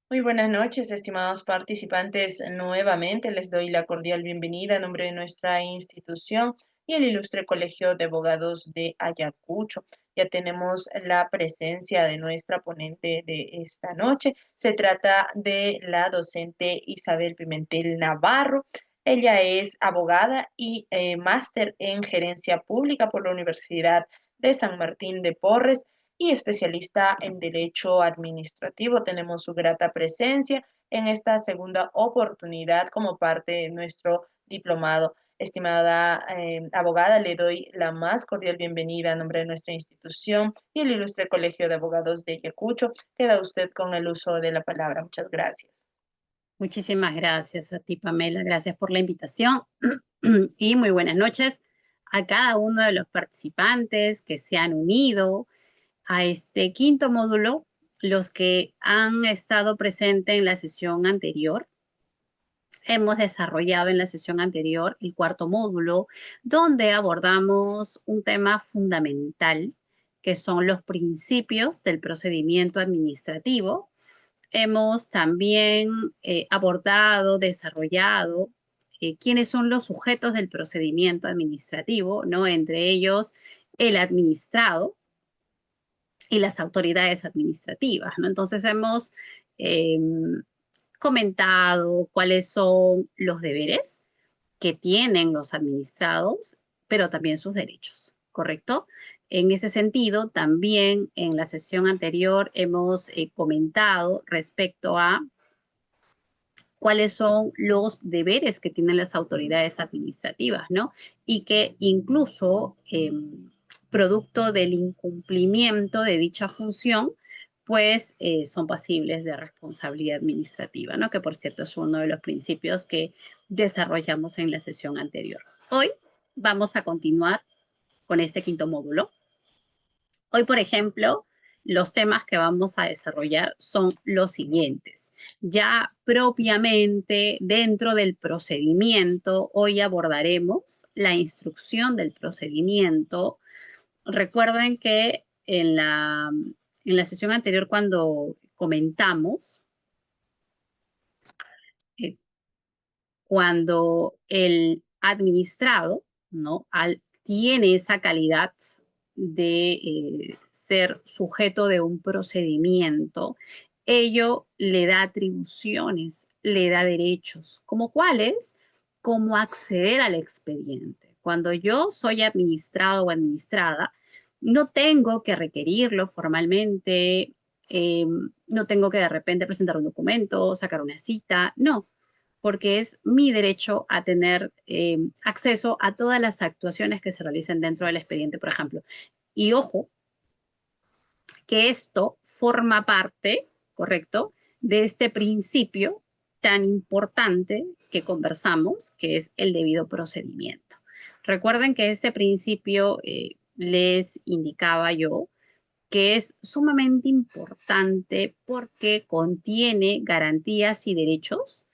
Muy buenas noches, estimados participantes. Nuevamente les doy la cordial bienvenida a nombre de nuestra institución y el Ilustre Colegio de Abogados de Ayacucho. Ya tenemos la presencia de nuestra ponente de esta noche. Se trata de la docente Isabel Pimentel Navarro. Ella es abogada y máster en gerencia pública por la Universidad de San Martín de Porres y especialista en Derecho Administrativo. Tenemos su grata presencia en esta segunda oportunidad como parte de nuestro diplomado. Estimada abogada, le doy la más cordial bienvenida a nombre de nuestra institución y el Ilustre Colegio de Abogados de Ayacucho. Queda usted con el uso de la palabra. Muchas gracias. Muchísimas gracias a ti, Pamela. Gracias por la invitación y muy buenas noches a cada uno de los participantes que se han unido a este quinto módulo, los que han estado presentes en la sesión anterior. Hemos desarrollado en la sesión anterior el cuarto módulo, donde abordamos un tema fundamental, que son los principios del procedimiento administrativo. Hemos también abordado, desarrollado quiénes son los sujetos del procedimiento administrativo, ¿no? Entre ellos el administrado y las autoridades administrativas, ¿no? Entonces hemos eh, comentado cuáles son los deberes que tienen los administrados, pero también sus derechos, ¿correcto? En ese sentido, también en la sesión anterior hemos comentado respecto a cuáles son los deberes que tienen las autoridades administrativas, ¿no? Y que incluso producto del incumplimiento de dicha función, pues son pasibles de responsabilidad administrativa, ¿no? Que por cierto es uno de los principios que desarrollamos en la sesión anterior. Hoy vamos a continuar con este quinto módulo. Hoy, por ejemplo, los temas que vamos a desarrollar son los siguientes. Ya propiamente dentro del procedimiento, hoy abordaremos la instrucción del procedimiento. Recuerden que en la sesión anterior, cuando comentamos, eh, cuando el administrado, ¿no? Tiene esa calidad de ser sujeto de un procedimiento, ello le da atribuciones, le da derechos, como cuáles, como acceder al expediente. Cuando yo soy administrado o administrada, no tengo que requerirlo formalmente, no tengo que de repente presentar un documento, sacar una cita, no, porque es mi derecho a tener acceso a todas las actuaciones que se realicen dentro del expediente, por ejemplo. Y ojo, que esto forma parte, ¿correcto?, de este principio tan importante que conversamos, que es el debido procedimiento. Recuerden que este principio les indicaba yo que es sumamente importante porque contiene garantías y derechos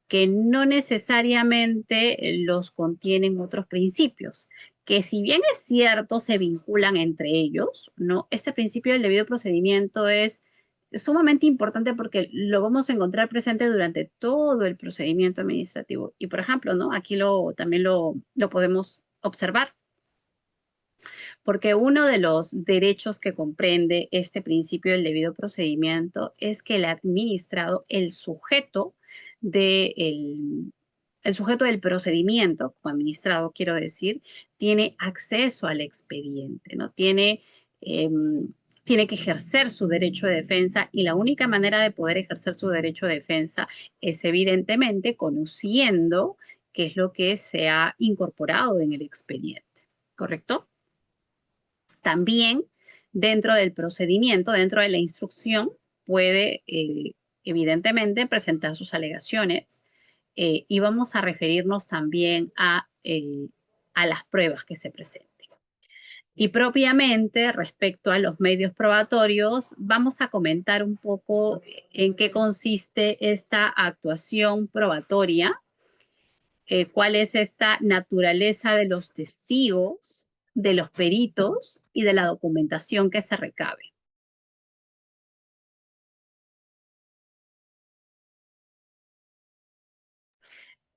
que no necesariamente los contienen otros principios, que si bien es cierto, se vinculan entre ellos, ¿no? Este principio del debido procedimiento es sumamente importante porque lo vamos a encontrar presente durante todo el procedimiento administrativo. Y por ejemplo, ¿no? Aquí también lo podemos observar, porque uno de los derechos que comprende este principio del debido procedimiento es que el administrado, el sujeto del procedimiento, como administrado quiero decir, tiene acceso al expediente, ¿no? Tiene que ejercer su derecho de defensa y la única manera de poder ejercer su derecho de defensa es evidentemente conociendo qué es lo que se ha incorporado en el expediente, ¿correcto? También dentro del procedimiento, dentro de la instrucción, puede evidentemente presentar sus alegaciones y vamos a referirnos también a las pruebas que se presenten. Y propiamente respecto a los medios probatorios, vamos a comentar un poco en qué consiste esta actuación probatoria, cuál es esta naturaleza de los testigos, de los peritos y de la documentación que se recabe.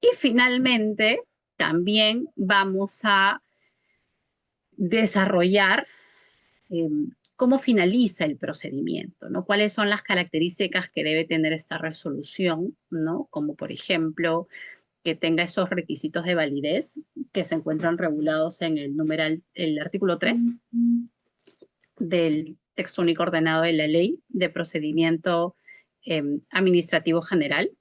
Y finalmente, también vamos a desarrollar cómo finaliza el procedimiento, ¿no? ¿Cuáles son las características que debe tener esta resolución, ¿no? Como por ejemplo, que tenga esos requisitos de validez que se encuentran regulados en el artículo 3 del texto único ordenado de la Ley de Procedimiento Administrativo General.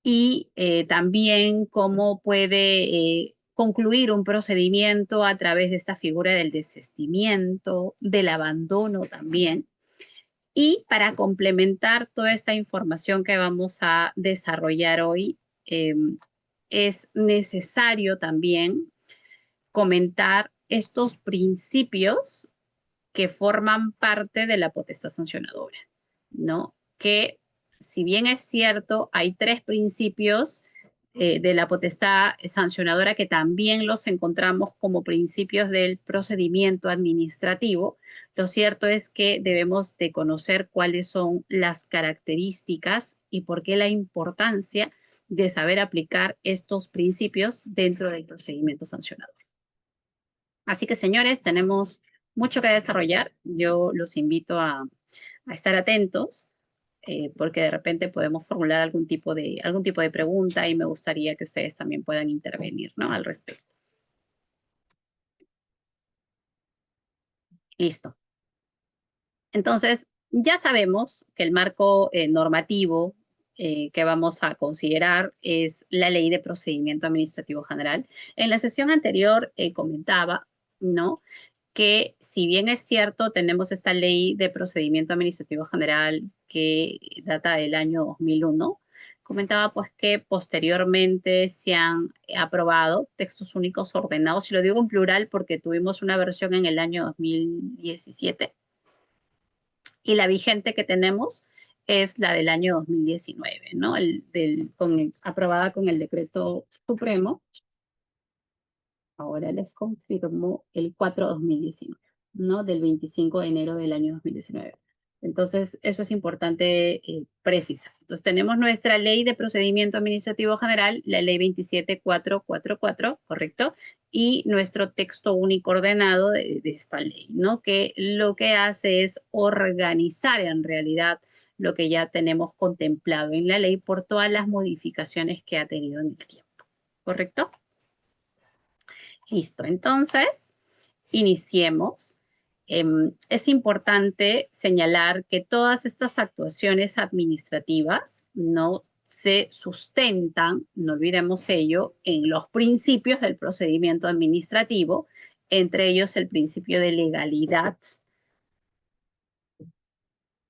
Y también cómo puede concluir un procedimiento a través de esta figura del desistimiento, del abandono también. Y para complementar toda esta información que vamos a desarrollar hoy, es necesario también comentar estos principios que forman parte de la potestad sancionadora, ¿no? Que si bien es cierto, hay tres principios de la potestad sancionadora que también los encontramos como principios del procedimiento administrativo, lo cierto es que debemos de conocer cuáles son las características y por qué la importancia de saber aplicar estos principios dentro del procedimiento sancionador. Así que, señores, tenemos mucho que desarrollar. Yo los invito a estar atentos porque de repente podemos formular algún tipo de pregunta y me gustaría que ustedes también puedan intervenir, ¿no? Al respecto. Listo. Entonces, ya sabemos que el marco normativo que vamos a considerar es la Ley de Procedimiento Administrativo General. En la sesión anterior comentaba, ¿no?, que si bien es cierto, tenemos esta Ley de Procedimiento Administrativo General que data del año 2001, comentaba pues que posteriormente se han aprobado textos únicos ordenados, y lo digo en plural porque tuvimos una versión en el año 2017 y la vigente que tenemos es la del año 2019, ¿no? Aprobada con el decreto supremo. Ahora les confirmo el 4/2019, ¿no? Del 25 de enero del año 2019. Entonces, eso es importante precisar. Entonces, tenemos nuestra Ley de Procedimiento Administrativo General, la Ley 27444, ¿correcto? Y nuestro texto único ordenado de esta ley, ¿no? Que lo que hace es organizar en realidad lo que ya tenemos contemplado en la ley por todas las modificaciones que ha tenido en el tiempo, ¿correcto? Listo, entonces, iniciemos. Es importante señalar que todas estas actuaciones administrativas no se sustentan, no olvidemos ello, en los principios del procedimiento administrativo, entre ellos el principio de legalidad,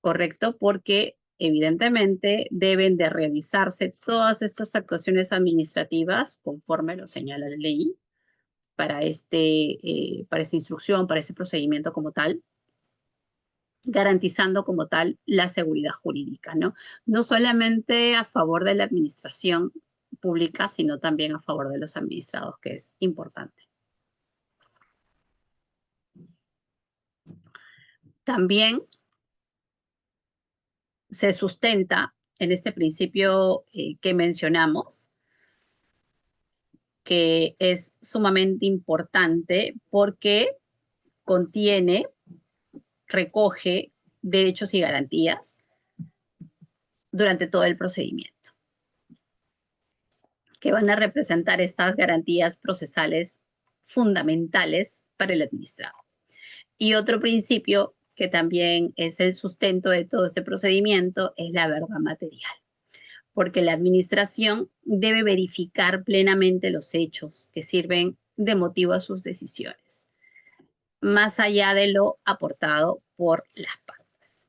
¿correcto? Porque evidentemente deben de realizarse todas estas actuaciones administrativas conforme lo señala la ley para esta instrucción, para ese procedimiento como tal, garantizando como tal la seguridad jurídica, ¿no? No solamente a favor de la administración pública, sino también a favor de los administrados, que es importante. También se sustenta en este principio que mencionamos, que es sumamente importante porque contiene, recoge derechos y garantías durante todo el procedimiento, que van a representar estas garantías procesales fundamentales para el administrado. Y otro principio que también es el sustento de todo este procedimiento es la verdad material, porque la administración debe verificar plenamente los hechos que sirven de motivo a sus decisiones, más allá de lo aportado por las partes.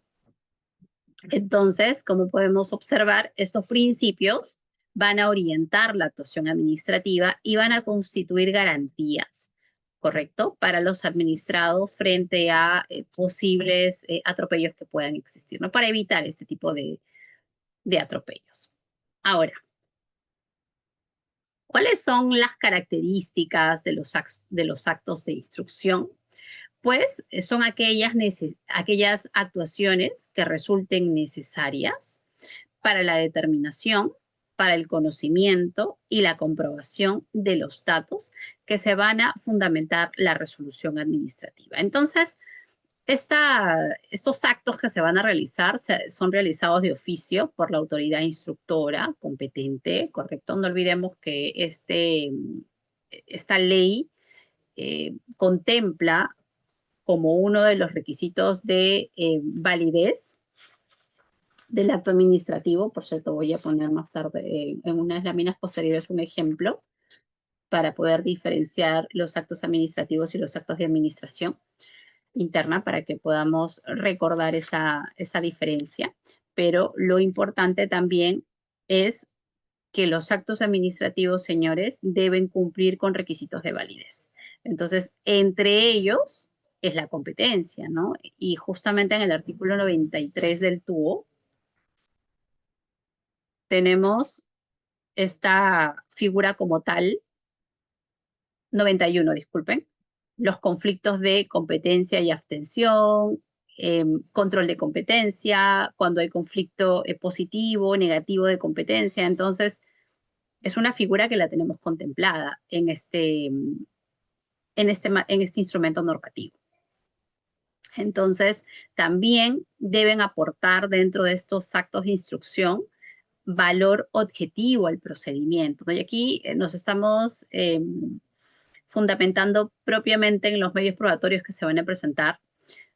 Entonces, como podemos observar, estos principios van a orientar la actuación administrativa y van a constituir garantías, ¿correcto?, para los administrados frente a posibles atropellos que puedan existir, ¿no? Para evitar este tipo de atropellos. Ahora, ¿cuáles son las características de los actos de instrucción? pues son aquellas actuaciones que resulten necesarias para la determinación, para el conocimiento y la comprobación de los datos que se van a fundamentar la resolución administrativa. Entonces, estos actos que se van a realizar son realizados de oficio por la autoridad instructora competente, ¿correcto? No olvidemos que esta ley contempla como uno de los requisitos de validez del acto administrativo. Por cierto, voy a poner más tarde en unas láminas posteriores un ejemplo para poder diferenciar los actos administrativos y los actos de administración interna para que podamos recordar esa diferencia. Pero lo importante también es que los actos administrativos, señores, deben cumplir con requisitos de validez. Entonces, entre ellos es la competencia, ¿no? Y justamente en el artículo 93 del TUO tenemos esta figura como tal, 91, disculpen, los conflictos de competencia y abstención, control de competencia, cuando hay conflicto positivo, negativo de competencia. Entonces, es una figura que la tenemos contemplada en este instrumento normativo. Entonces, también deben aportar dentro de estos actos de instrucción valor objetivo al procedimiento, ¿no? Y aquí nos estamos fundamentando propiamente en los medios probatorios que se van a presentar.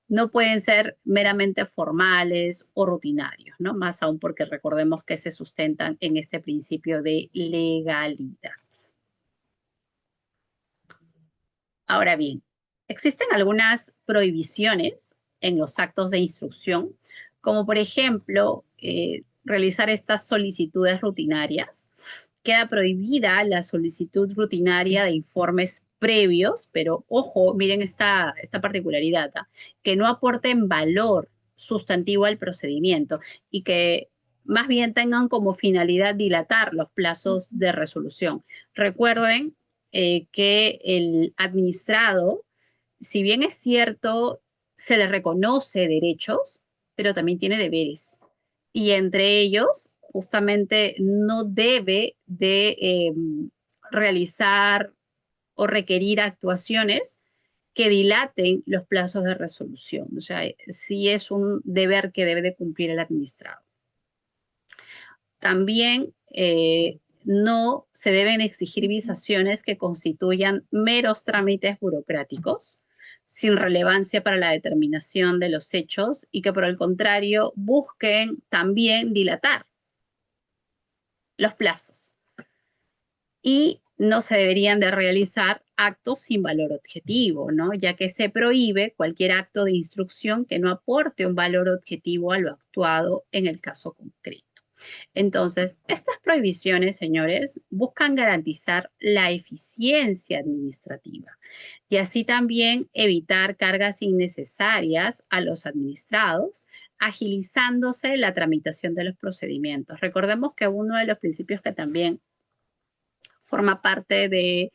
No pueden ser meramente formales o rutinarios, ¿no? Más aún porque recordemos que se sustentan en este principio de legalidad. Ahora bien, existen algunas prohibiciones en los actos de instrucción, como por ejemplo, realizar estas solicitudes rutinarias. Queda prohibida la solicitud rutinaria de informes previos, pero ojo, miren esta particularidad, que no aporten valor sustantivo al procedimiento y que más bien tengan como finalidad dilatar los plazos de resolución. Recuerden que el administrado, si bien es cierto, se le reconoce derechos, pero también tiene deberes. Y entre ellos, justamente, no debe de realizar o requerir actuaciones que dilaten los plazos de resolución. O sea, sí es un deber que debe de cumplir el administrado. También no se deben exigir visaciones que constituyan meros trámites burocráticos sin relevancia para la determinación de los hechos y que por el contrario busquen también dilatar los plazos. Y no se deberían de realizar actos sin valor objetivo, ¿no? Ya que se prohíbe cualquier acto de instrucción que no aporte un valor objetivo a lo actuado en el caso concreto. Entonces, estas prohibiciones, señores, buscan garantizar la eficiencia administrativa y así también evitar cargas innecesarias a los administrados, agilizándose la tramitación de los procedimientos. Recordemos que uno de los principios que también forma parte de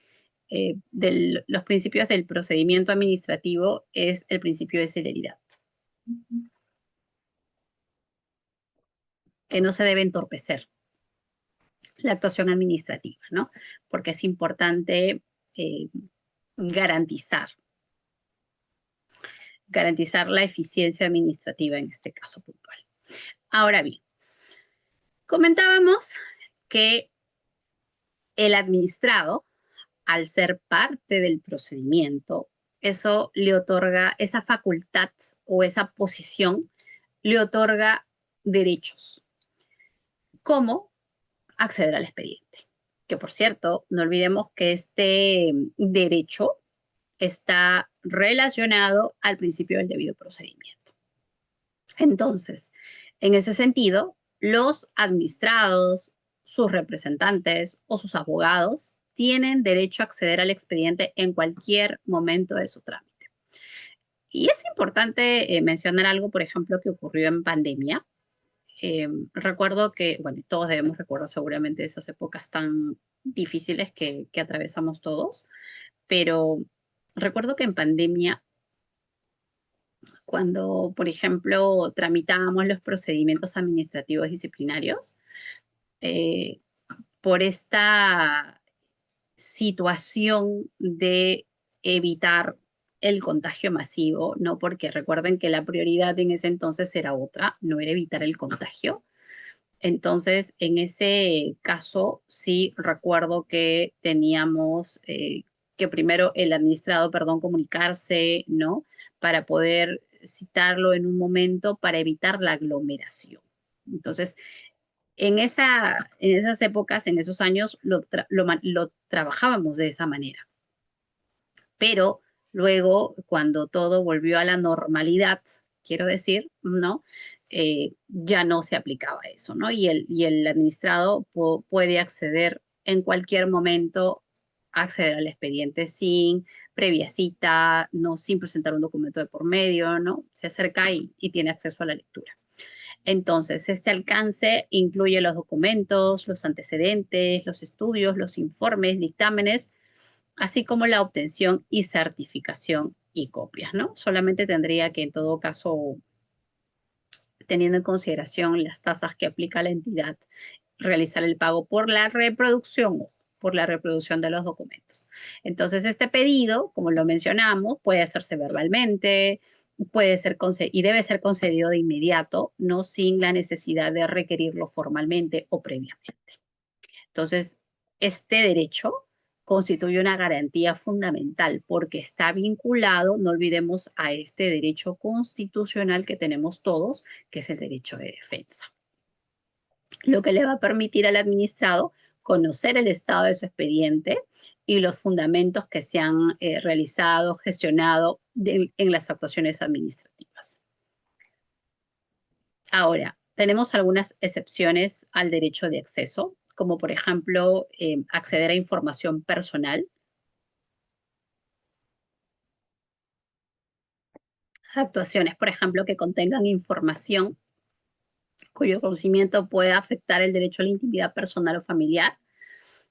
los principios del procedimiento administrativo es el principio de celeridad, que no se debe entorpecer la actuación administrativa, ¿no? Porque es importante eh, garantizar la eficiencia administrativa en este caso puntual. Ahora bien, comentábamos que el administrado, al ser parte del procedimiento, eso le otorga, esa facultad o esa posición le otorga derechos, como acceder al expediente. Que por cierto, no olvidemos que este derecho está relacionado al principio del debido procedimiento. Entonces, en ese sentido, los administrados, sus representantes o sus abogados tienen derecho a acceder al expediente en cualquier momento de su trámite. Y es importante mencionar algo, por ejemplo, que ocurrió en pandemia. Recuerdo que, bueno, todos debemos recordar seguramente esas épocas tan difíciles que atravesamos todos, pero recuerdo que en pandemia Cuando, por ejemplo, tramitábamos los procedimientos administrativos disciplinarios, eh, por esta situación de evitar el contagio masivo, ¿no? Porque recuerden que la prioridad en ese entonces era otra, no era evitar el contagio. Entonces, en ese caso, sí recuerdo que teníamos que primero el administrado, perdón, comunicarse, ¿no? Para poder citarlo en un momento para evitar la aglomeración. Entonces, en esas épocas, en esos años, lo trabajábamos de esa manera. Pero luego, cuando todo volvió a la normalidad, quiero decir, ¿no? Ya no se aplicaba eso, ¿no? Y el administrado puede acceder en cualquier momento, acceder al expediente sin previa cita, no sin presentar un documento de por medio, ¿no? Se acerca y tiene acceso a la lectura. Entonces, este alcance incluye los documentos, los antecedentes, los estudios, los informes, dictámenes, así como la obtención y certificación y copias, ¿no? Solamente tendría que, en todo caso, teniendo en consideración las tasas que aplica la entidad, realizar el pago por la reproducción de los documentos. Entonces, este pedido, como lo mencionamos, puede hacerse verbalmente, puede ser y debe ser concedido de inmediato, no sin la necesidad de requerirlo formalmente o previamente. Entonces, este derecho constituye una garantía fundamental porque está vinculado, no olvidemos, a este derecho constitucional que tenemos todos, que es el derecho de defensa, lo que le va a permitir al administrado conocer el estado de su expediente y los fundamentos que se han realizado, gestionado en las actuaciones administrativas. Ahora, tenemos algunas excepciones al derecho de acceso, como por ejemplo acceder a información personal, actuaciones, por ejemplo, que contengan información cuyo conocimiento pueda afectar el derecho a la intimidad personal o familiar,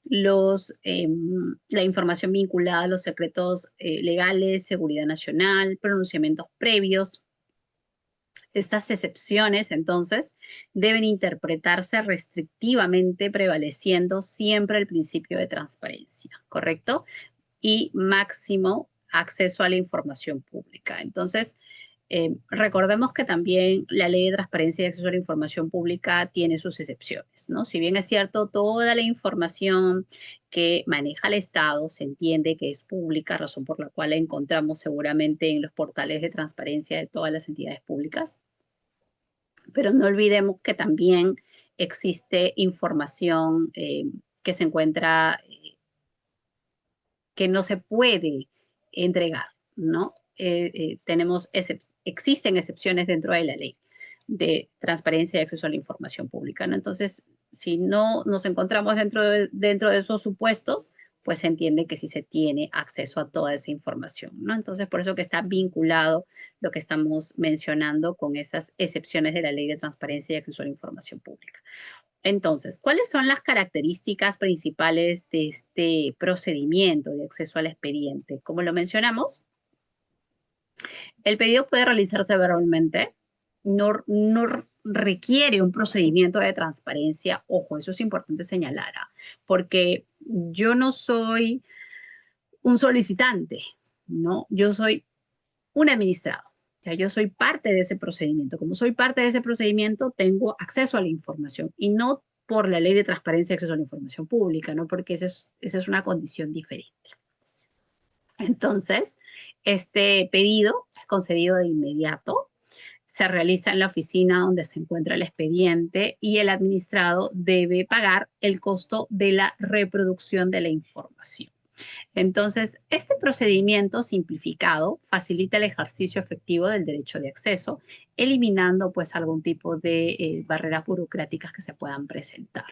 la información vinculada a los secretos legales, seguridad nacional, pronunciamientos previos. Estas excepciones, entonces, deben interpretarse restrictivamente, prevaleciendo siempre el principio de transparencia, ¿correcto? Y máximo acceso a la información pública. Entonces, recordemos que también la Ley de Transparencia y Acceso a la Información Pública tiene sus excepciones, ¿no? Si bien es cierto, toda la información que maneja el Estado se entiende que es pública, razón por la cual la encontramos seguramente en los portales de transparencia de todas las entidades públicas, pero no olvidemos que también existe información que se encuentra, que no se puede entregar, ¿no? Existen excepciones dentro de la ley de transparencia y acceso a la información pública, ¿no? Entonces, si no nos encontramos dentro de esos supuestos, pues se entiende que sí se tiene acceso a toda esa información, ¿no? Entonces, por eso que está vinculado lo que estamos mencionando con esas excepciones de la ley de transparencia y acceso a la información pública. Entonces, ¿cuáles son las características principales de este procedimiento de acceso al expediente? Como lo mencionamos, el pedido puede realizarse verbalmente, no requiere un procedimiento de transparencia. Ojo, eso es importante señalar, porque yo no soy un solicitante, ¿no? Yo soy un administrado. O sea, yo soy parte de ese procedimiento. Como soy parte de ese procedimiento, tengo acceso a la información y no por la ley de transparencia y acceso a la información pública, ¿no? Porque esa es una condición diferente. Entonces, este pedido es concedido de inmediato, se realiza en la oficina donde se encuentra el expediente y el administrado debe pagar el costo de la reproducción de la información. Entonces, este procedimiento simplificado facilita el ejercicio efectivo del derecho de acceso, eliminando pues algún tipo de barreras burocráticas que se puedan presentar.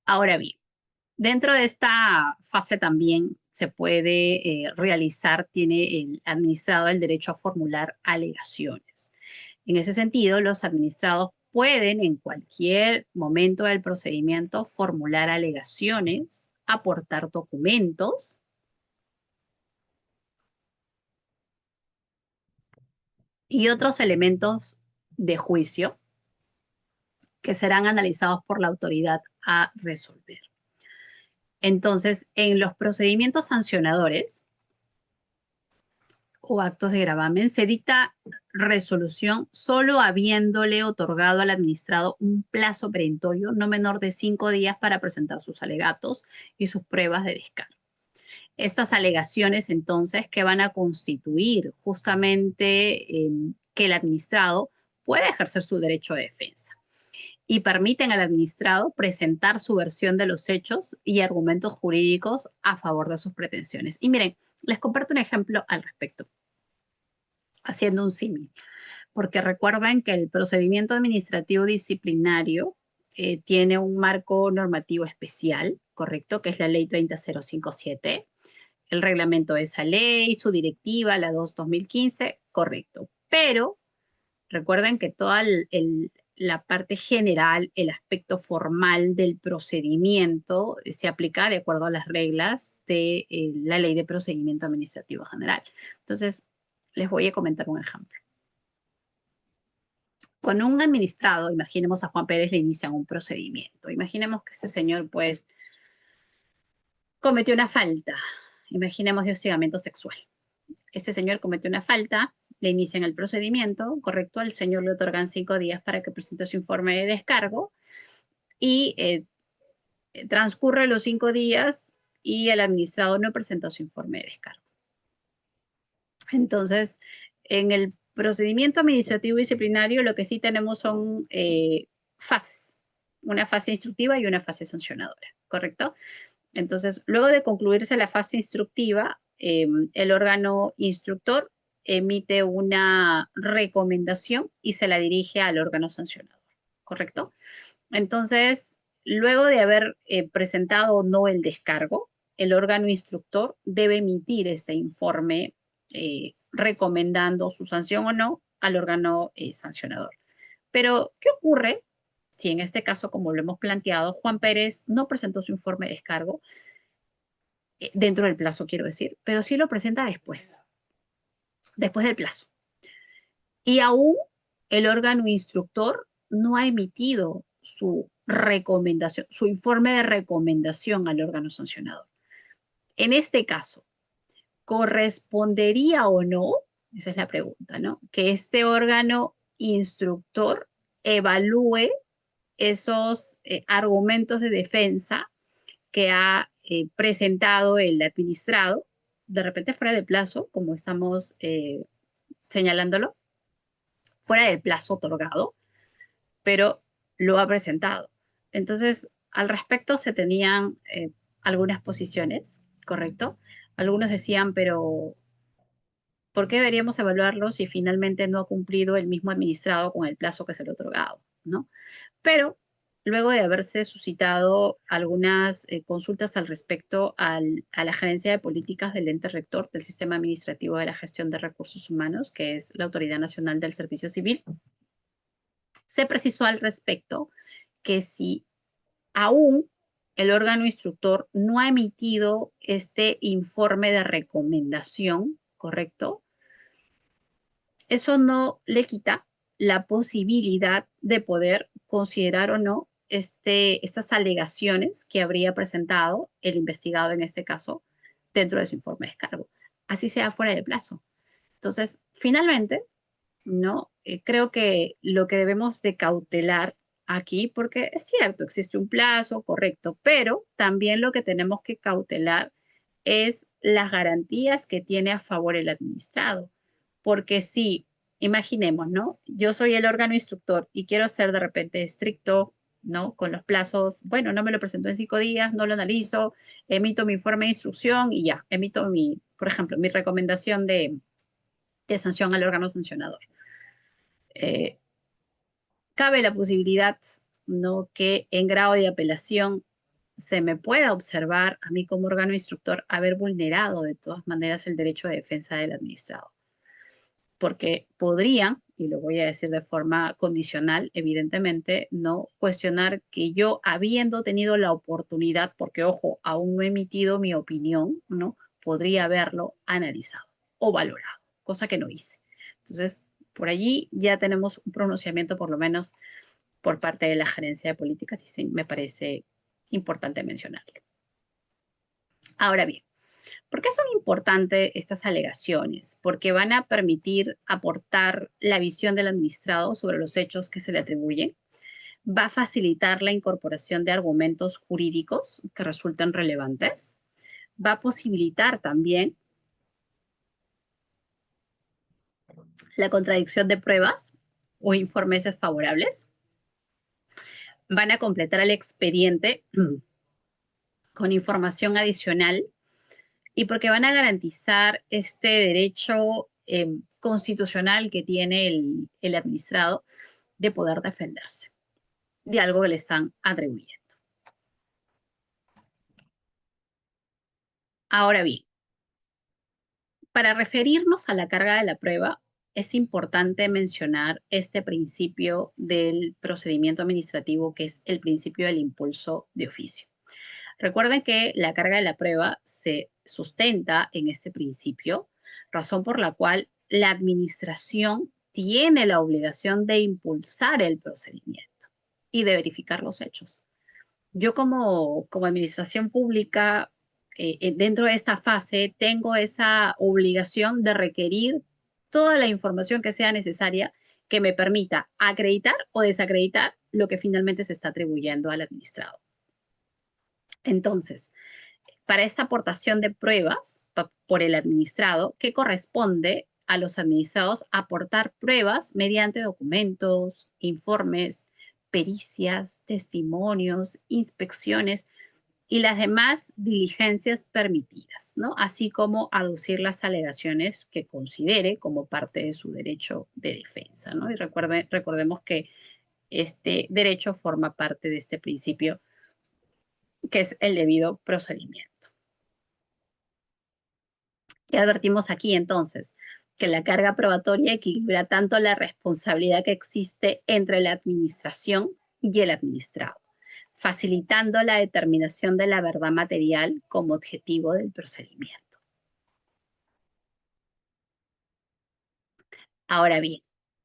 Ahora bien, dentro de esta fase también se puede realizar, tiene el administrado el derecho a formular alegaciones. En ese sentido, los administrados pueden en cualquier momento del procedimiento formular alegaciones, aportar documentos y otros elementos de juicio que serán analizados por la autoridad a resolver. Entonces, en los procedimientos sancionadores o actos de gravamen se dicta resolución solo habiéndole otorgado al administrado un plazo perentorio no menor de 5 días para presentar sus alegatos y sus pruebas de descargo. Estas alegaciones, entonces, que van a constituir justamente que el administrado puede ejercer su derecho de defensa y permiten al administrado presentar su versión de los hechos y argumentos jurídicos a favor de sus pretensiones. Y miren, les comparto un ejemplo al respecto, haciendo un símil, porque recuerden que el procedimiento administrativo disciplinario tiene un marco normativo especial, ¿correcto? Que es la ley 30057, el reglamento de esa ley, su directiva, la 2/2015, correcto. Pero recuerden que toda la parte general, el aspecto formal del procedimiento se aplica de acuerdo a las reglas de la Ley de Procedimiento Administrativo General. Entonces, les voy a comentar un ejemplo. Con un administrado, imaginemos a Juan Pérez, le inician un procedimiento. Imaginemos que este señor, pues, cometió una falta. Imaginemos de hostigamiento sexual. Este señor cometió una falta, le inician el procedimiento, correcto, al señor le otorgan 5 días para que presente su informe de descargo y transcurre los 5 días y el administrado no presenta su informe de descargo. Entonces, en el procedimiento administrativo disciplinario lo que sí tenemos son fases, una fase instructiva y una fase sancionadora, ¿correcto? Entonces, luego de concluirse la fase instructiva, el órgano instructor emite una recomendación y se la dirige al órgano sancionador, ¿correcto? Entonces, luego de haber presentado o no el descargo, el órgano instructor debe emitir este informe recomendando su sanción o no al órgano sancionador. Pero, ¿qué ocurre si en este caso, como lo hemos planteado, Juan Pérez no presentó su informe de descargo dentro del plazo, quiero decir, pero sí lo presenta después del plazo? Y aún el órgano instructor no ha emitido su recomendación, su informe de recomendación al órgano sancionador. En este caso, ¿correspondería o no? Esa es la pregunta, ¿no? Que este órgano instructor evalúe esos argumentos de defensa que ha presentado el administrado, de repente fuera de plazo, como estamos señalándolo, fuera del plazo otorgado, pero lo ha presentado. Entonces, al respecto se tenían algunas posiciones, ¿correcto? Algunos decían, pero ¿por qué deberíamos evaluarlo si finalmente no ha cumplido el mismo administrado con el plazo que se le ha otorgado, ¿no? Pero luego de haberse suscitado algunas consultas al respecto a la gerencia de políticas del ente rector del Sistema Administrativo de la Gestión de Recursos Humanos, que es la Autoridad Nacional del Servicio Civil, se precisó al respecto que si aún el órgano instructor no ha emitido este informe de recomendación, ¿correcto? Eso no le quita la posibilidad de poder considerar o no estas alegaciones que habría presentado el investigado en este caso dentro de su informe de descargo, así sea fuera de plazo. Entonces, finalmente, ¿no? Creo que lo que debemos de cautelar aquí, porque es cierto, existe un plazo, correcto, pero también lo que tenemos que cautelar es las garantías que tiene a favor el administrado. Porque si, imaginemos, ¿no? Yo soy el órgano instructor y quiero ser de repente estricto, ¿no? Con los plazos, bueno, no me lo presentó en 5 días, no lo analizo, emito mi informe de instrucción y ya, emito por ejemplo, mi recomendación de sanción al órgano sancionador. Eh, Cabe la posibilidad, ¿no? Que en grado de apelación se me pueda observar a mí como órgano instructor haber vulnerado de todas maneras el derecho de defensa del administrado. Porque podría, y lo voy a decir de forma condicional, evidentemente, no cuestionar que yo, habiendo tenido la oportunidad, porque ojo, aún no he emitido mi opinión, ¿no? Podría haberlo analizado o valorado, cosa que no hice. Entonces, Por allí ya tenemos un pronunciamiento, por lo menos, por parte de la Gerencia de Políticas y sí, me parece importante mencionarlo. Ahora bien, ¿por qué son importantes estas alegaciones? Porque van a permitir aportar la visión del administrado sobre los hechos que se le atribuyen. Va a facilitar la incorporación de argumentos jurídicos que resulten relevantes. Va a posibilitar también la contradicción de pruebas o informes desfavorables. Van a completar el expediente con información adicional y porque van a garantizar este derecho constitucional que tiene el administrado de poder defenderse de algo que le están atribuyendo. Ahora bien, para referirnos a la carga de la prueba, es importante mencionar este principio del procedimiento administrativo, que es el principio del impulso de oficio. Recuerden que la carga de la prueba se sustenta en este principio, razón por la cual la administración tiene la obligación de impulsar el procedimiento y de verificar los hechos. Yo como administración pública, dentro de esta fase, tengo esa obligación de requerir toda la información que sea necesaria que me permita acreditar o desacreditar lo que finalmente se está atribuyendo al administrado. Entonces, para esta aportación de pruebas por el administrado, ¿qué corresponde a los administrados? Aportar pruebas mediante documentos, informes, pericias, testimonios, inspecciones y las demás diligencias permitidas, ¿no? Así como aducir las alegaciones que considere como parte de su derecho de defensa, ¿no? Y recordemos que este derecho forma parte de este principio que es el debido procedimiento. Y advertimos aquí entonces que la carga probatoria equilibra tanto la responsabilidad que existe entre la administración y el administrado, facilitando la determinación de la verdad material como objetivo del procedimiento. Ahora bien,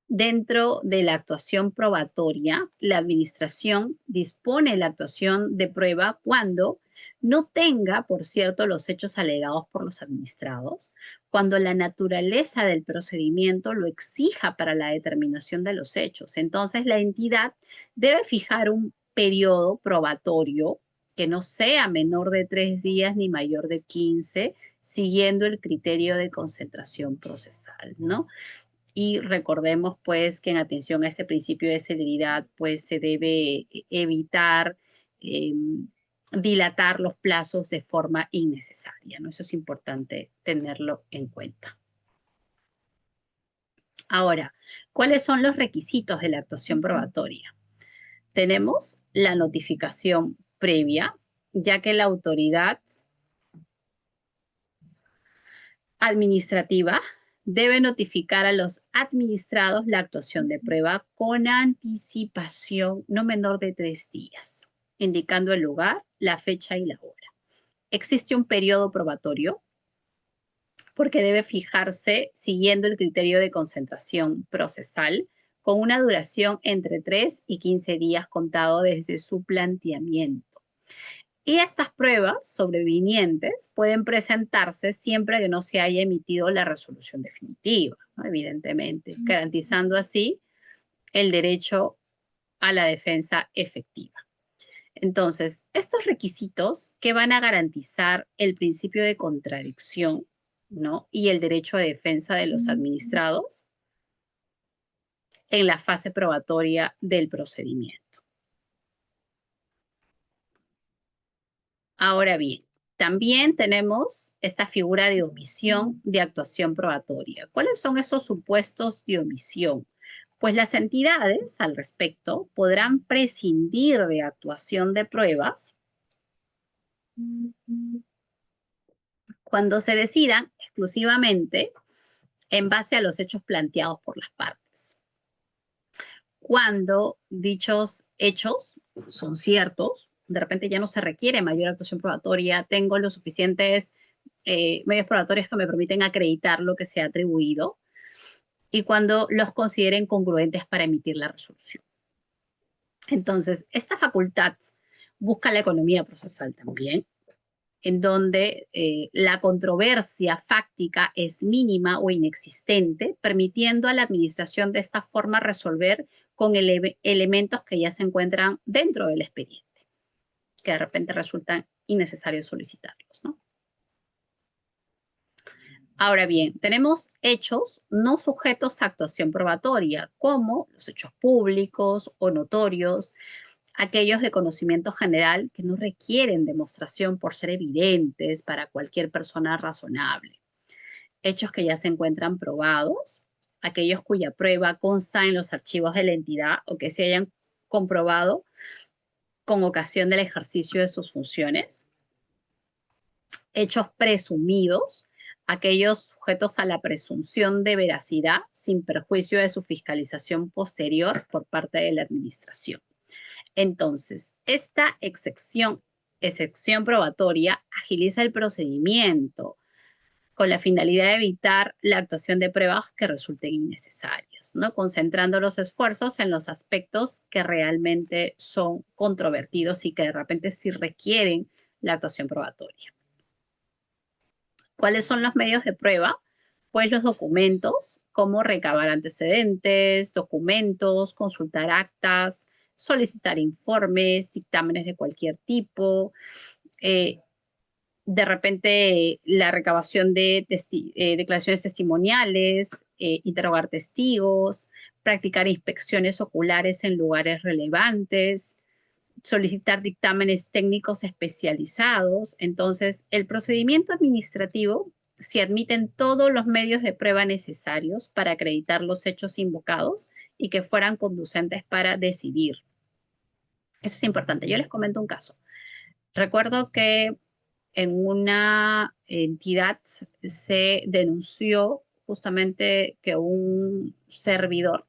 dentro de la actuación probatoria, la administración dispone la actuación de prueba cuando no tenga, por cierto, los hechos alegados por los administrados, cuando la naturaleza del procedimiento lo exija para la determinación de los hechos. Entonces, la entidad debe fijar un periodo probatorio que no sea menor de 3 días ni mayor de 15, siguiendo el criterio de concentración procesal, ¿no? Y recordemos pues que en atención a este principio de celeridad pues se debe evitar eh, dilatar los plazos de forma innecesaria, ¿no? Eso es importante tenerlo en cuenta. Ahora, ¿cuáles son los requisitos de la actuación probatoria? Tenemos la notificación previa, ya que la autoridad administrativa debe notificar a los administrados la actuación de prueba con anticipación no menor de 3 días, indicando el lugar, la fecha y la hora. Existe un periodo probatorio porque debe fijarse siguiendo el criterio de concentración procesal con una duración entre 3 y 15 días contado desde su planteamiento. Y estas pruebas sobrevinientes pueden presentarse siempre que no se haya emitido la resolución definitiva, ¿no? Evidentemente, garantizando así el derecho a la defensa efectiva. Entonces, estos requisitos que van a garantizar el principio de contradicción, ¿no? Y el derecho a defensa de los administrados en la fase probatoria del procedimiento. Ahora bien, también tenemos esta figura de omisión de actuación probatoria. ¿Cuáles son esos supuestos de omisión? Pues las entidades al respecto podrán prescindir de actuación de pruebas cuando se decidan exclusivamente en base a los hechos planteados por las partes. Cuando dichos hechos son ciertos, de repente ya no se requiere mayor actuación probatoria, tengo los suficientes medios probatorios que me permiten acreditar lo que se ha atribuido. y cuando los consideren congruentes para emitir la resolución. Entonces, esta facultad busca la economía procesal también, en donde la controversia fáctica es mínima o inexistente, permitiendo a la administración de esta forma resolver con elementos que ya se encuentran dentro del expediente, que de repente resultan innecesarios solicitarlos, ¿no? Ahora bien, tenemos hechos no sujetos a actuación probatoria, como los hechos públicos o notorios, aquellos de conocimiento general que no requieren demostración por ser evidentes para cualquier persona razonable. Hechos que ya se encuentran probados, aquellos cuya prueba consta en los archivos de la entidad o que se hayan comprobado con ocasión del ejercicio de sus funciones. Hechos presumidos, aquellos sujetos a la presunción de veracidad sin perjuicio de su fiscalización posterior por parte de la administración. Entonces, esta excepción probatoria agiliza el procedimiento con la finalidad de evitar la actuación de pruebas que resulten innecesarias, ¿no? Concentrando los esfuerzos en los aspectos que realmente son controvertidos y que de repente sí requieren la actuación probatoria. ¿Cuáles son los medios de prueba? Pues los documentos, como recabar antecedentes, documentos, consultar actas, solicitar informes, dictámenes de cualquier tipo, eh, de repente la recabación de declaraciones testimoniales, interrogar testigos, practicar inspecciones oculares en lugares relevantes, solicitar dictámenes técnicos especializados. Entonces, el procedimiento administrativo se admiten todos los medios de prueba necesarios para acreditar los hechos invocados y que fueran conducentes para decidir. Eso es importante. Yo les comento un caso. Recuerdo que en una entidad se denunció justamente que un servidor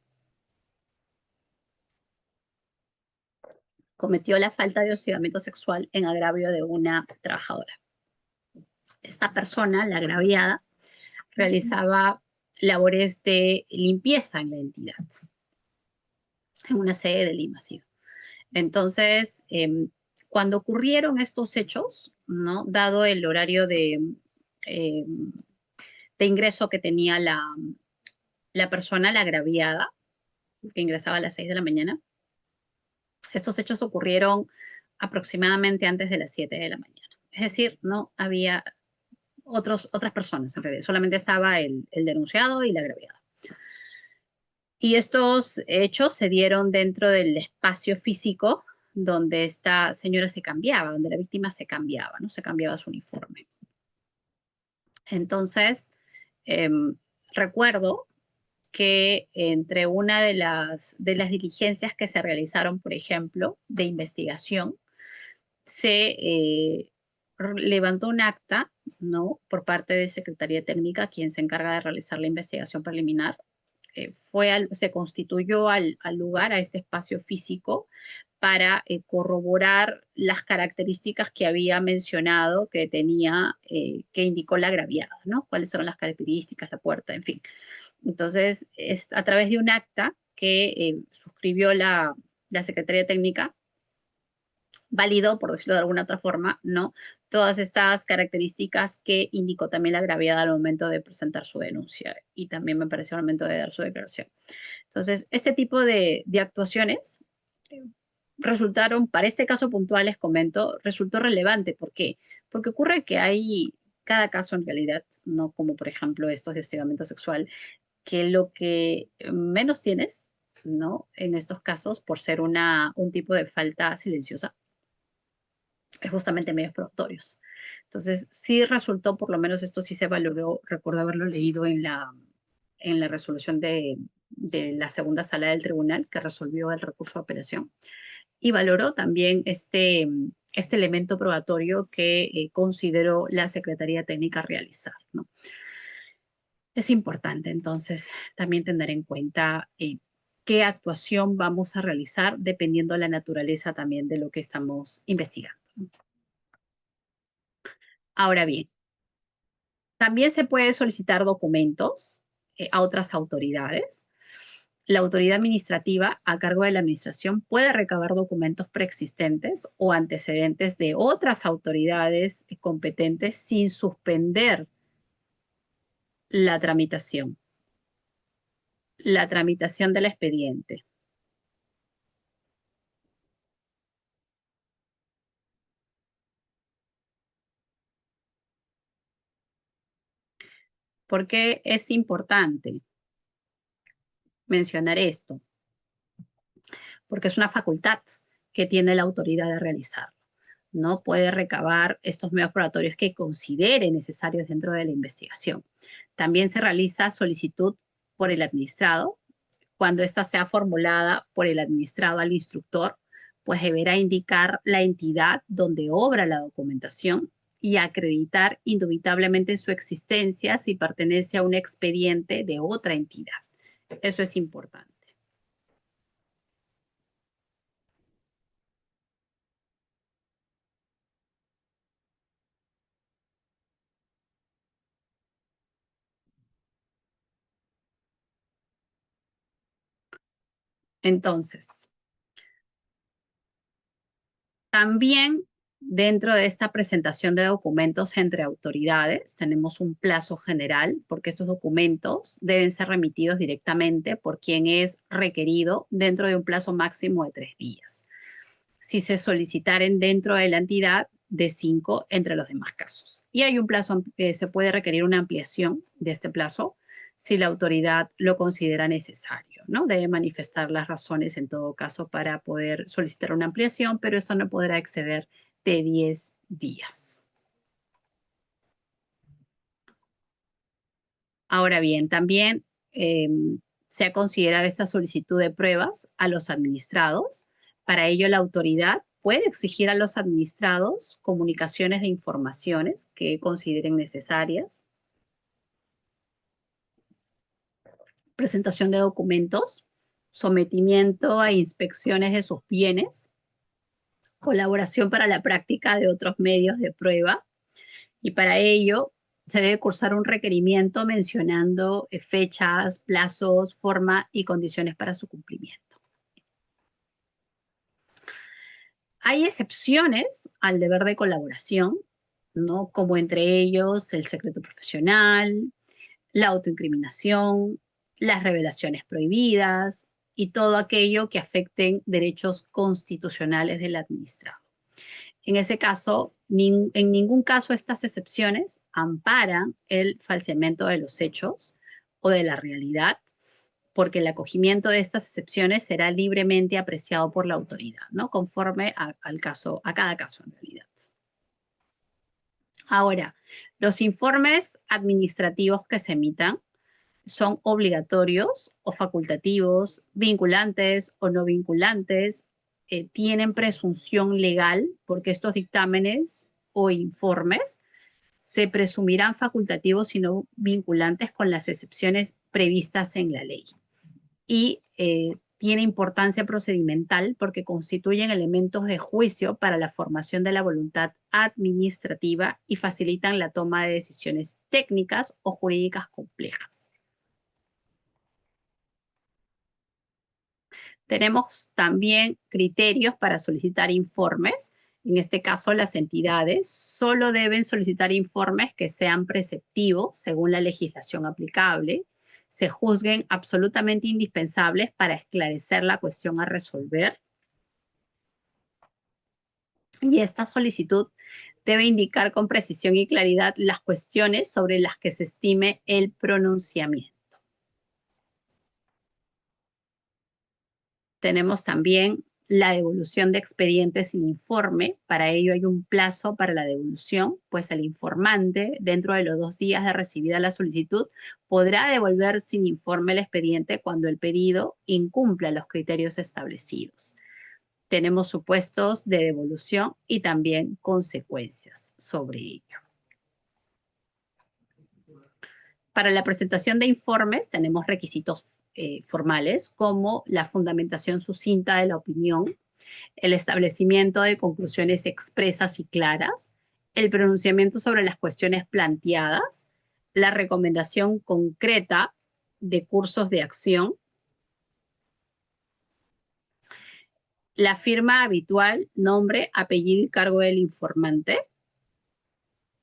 cometió la falta de hostigamiento sexual en agravio de una trabajadora. Esta persona, la agraviada, realizaba labores de limpieza en la entidad, en una sede de Lima, sí. Entonces, cuando ocurrieron estos hechos, ¿no? Dado el horario eh, de ingreso que tenía la persona, la agraviada, que ingresaba a las 6 de la mañana, estos hechos ocurrieron aproximadamente antes de las 7 de la mañana. Es decir, no había otras personas en realidad, solamente estaba el denunciado y la agraviada. Y estos hechos se dieron dentro del espacio físico donde esta señora se cambiaba, donde la víctima se cambiaba, ¿no? Se cambiaba su uniforme. Entonces, eh, recuerdo que entre una de las diligencias que se realizaron, por ejemplo, de investigación, se levantó un acta, ¿no? Por parte de Secretaría Técnica, quien se encarga de realizar la investigación preliminar. Se constituyó al lugar, a este espacio físico, para corroborar las características que había mencionado que tenía, que indicó la agraviada, ¿no? Cuáles son las características, la puerta, en fin. Entonces, es a través de un acta que suscribió la Secretaría Técnica, validó, por decirlo de alguna otra forma, ¿no? Todas estas características que indicó también la agraviada al momento de presentar su denuncia y también me pareció al momento de dar su declaración. Entonces, este tipo de actuaciones resultaron, para este caso puntual, les comento, resultó relevante. ¿Por qué? Porque ocurre que hay cada caso en realidad, no como por ejemplo estos de hostigamiento sexual, que lo que menos tienes, ¿no? En estos casos, por ser un tipo de falta silenciosa, es justamente medios probatorios. Entonces, sí resultó, por lo menos esto sí se valoró, recuerdo haberlo leído en la resolución de la segunda sala del tribunal que resolvió el recurso de apelación y valoró también este elemento probatorio que consideró la Secretaría Técnica realizar, ¿no? Es importante entonces también tener en cuenta qué actuación vamos a realizar dependiendo de la naturaleza también de lo que estamos investigando. Ahora bien, también se puede solicitar documentos a otras autoridades. La autoridad administrativa a cargo de la administración puede recabar documentos preexistentes o antecedentes de otras autoridades competentes sin suspender la tramitación del expediente. ¿Por qué es importante mencionar esto? Porque es una facultad que tiene la autoridad de realizarlo, ¿no? Puede recabar estos medios probatorios que considere necesarios dentro de la investigación. También se realiza solicitud por el administrado. Cuando ésta sea formulada por el administrado al instructor, pues deberá indicar la entidad donde obra la documentación y acreditar indubitablemente su existencia si pertenece a un expediente de otra entidad. Eso es importante. Entonces, también dentro de esta presentación de documentos entre autoridades tenemos un plazo general porque estos documentos deben ser remitidos directamente por quien es requerido dentro de un plazo máximo de 3 días. Si se solicitaren dentro de la entidad, de 5 entre los demás casos. Y hay un plazo, se puede requerir una ampliación de este plazo si la autoridad lo considera necesario, ¿no? Debe manifestar las razones en todo caso para poder solicitar una ampliación, pero eso no podrá exceder de 10 días. Ahora bien, también se ha considerado esta solicitud de pruebas a los administrados. Para ello, la autoridad puede exigir a los administrados comunicaciones de informaciones que consideren necesarias, presentación de documentos, sometimiento a inspecciones de sus bienes, colaboración para la práctica de otros medios de prueba, y para ello se debe cursar un requerimiento mencionando fechas, plazos, forma y condiciones para su cumplimiento. Hay excepciones al deber de colaboración, ¿no? Como entre ellos el secreto profesional, la autoincriminación, las revelaciones prohibidas y todo aquello que afecten derechos constitucionales del administrado. En ese caso, en ningún caso estas excepciones amparan el falseamiento de los hechos o de la realidad, porque el acogimiento de estas excepciones será libremente apreciado por la autoridad, ¿no? Conforme al caso, a cada caso en realidad. Ahora, los informes administrativos que se emitan son obligatorios o facultativos, vinculantes o no vinculantes, tienen presunción legal porque estos dictámenes o informes se presumirán facultativos y no vinculantes con las excepciones previstas en la ley. Y tiene importancia procedimental porque constituyen elementos de juicio para la formación de la voluntad administrativa y facilitan la toma de decisiones técnicas o jurídicas complejas. Tenemos también criterios para solicitar informes. En este caso, las entidades solo deben solicitar informes que sean preceptivos según la legislación aplicable, se juzguen absolutamente indispensables para esclarecer la cuestión a resolver. Y esta solicitud debe indicar con precisión y claridad las cuestiones sobre las que se estime el pronunciamiento. Tenemos también la devolución de expedientes sin informe. Para ello hay un plazo para la devolución, pues el informante, dentro de los 2 días de recibida la solicitud, podrá devolver sin informe el expediente cuando el pedido incumpla los criterios establecidos. Tenemos supuestos de devolución y también consecuencias sobre ello. Para la presentación de informes tenemos requisitos formales como la fundamentación sucinta de la opinión, el establecimiento de conclusiones expresas y claras, el pronunciamiento sobre las cuestiones planteadas, la recomendación concreta de cursos de acción. La firma habitual, nombre, apellido y cargo del informante.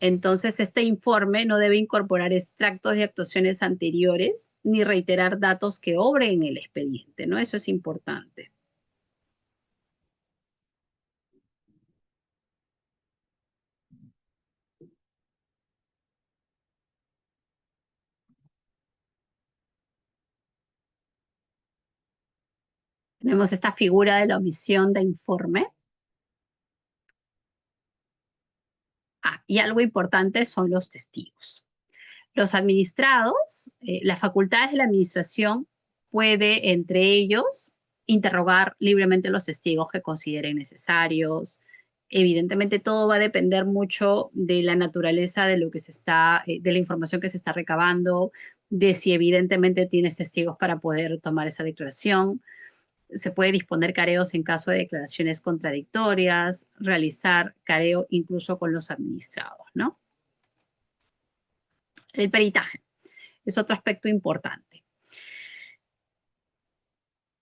Entonces, este informe no debe incorporar extractos de actuaciones anteriores ni reiterar datos que obren en el expediente, ¿no? Eso es importante. Tenemos esta figura de la omisión de informe. Y algo importante son los testigos. Los administrados, las facultades de la administración puede, entre ellos, interrogar libremente a los testigos que consideren necesarios. Evidentemente, todo va a depender mucho de la naturaleza de lo que se está, de la información que se está recabando, de si evidentemente tienes testigos para poder tomar esa declaración. Se puede disponer careos en caso de declaraciones contradictorias, realizar careo incluso con los administrados, ¿no? El peritaje es otro aspecto importante.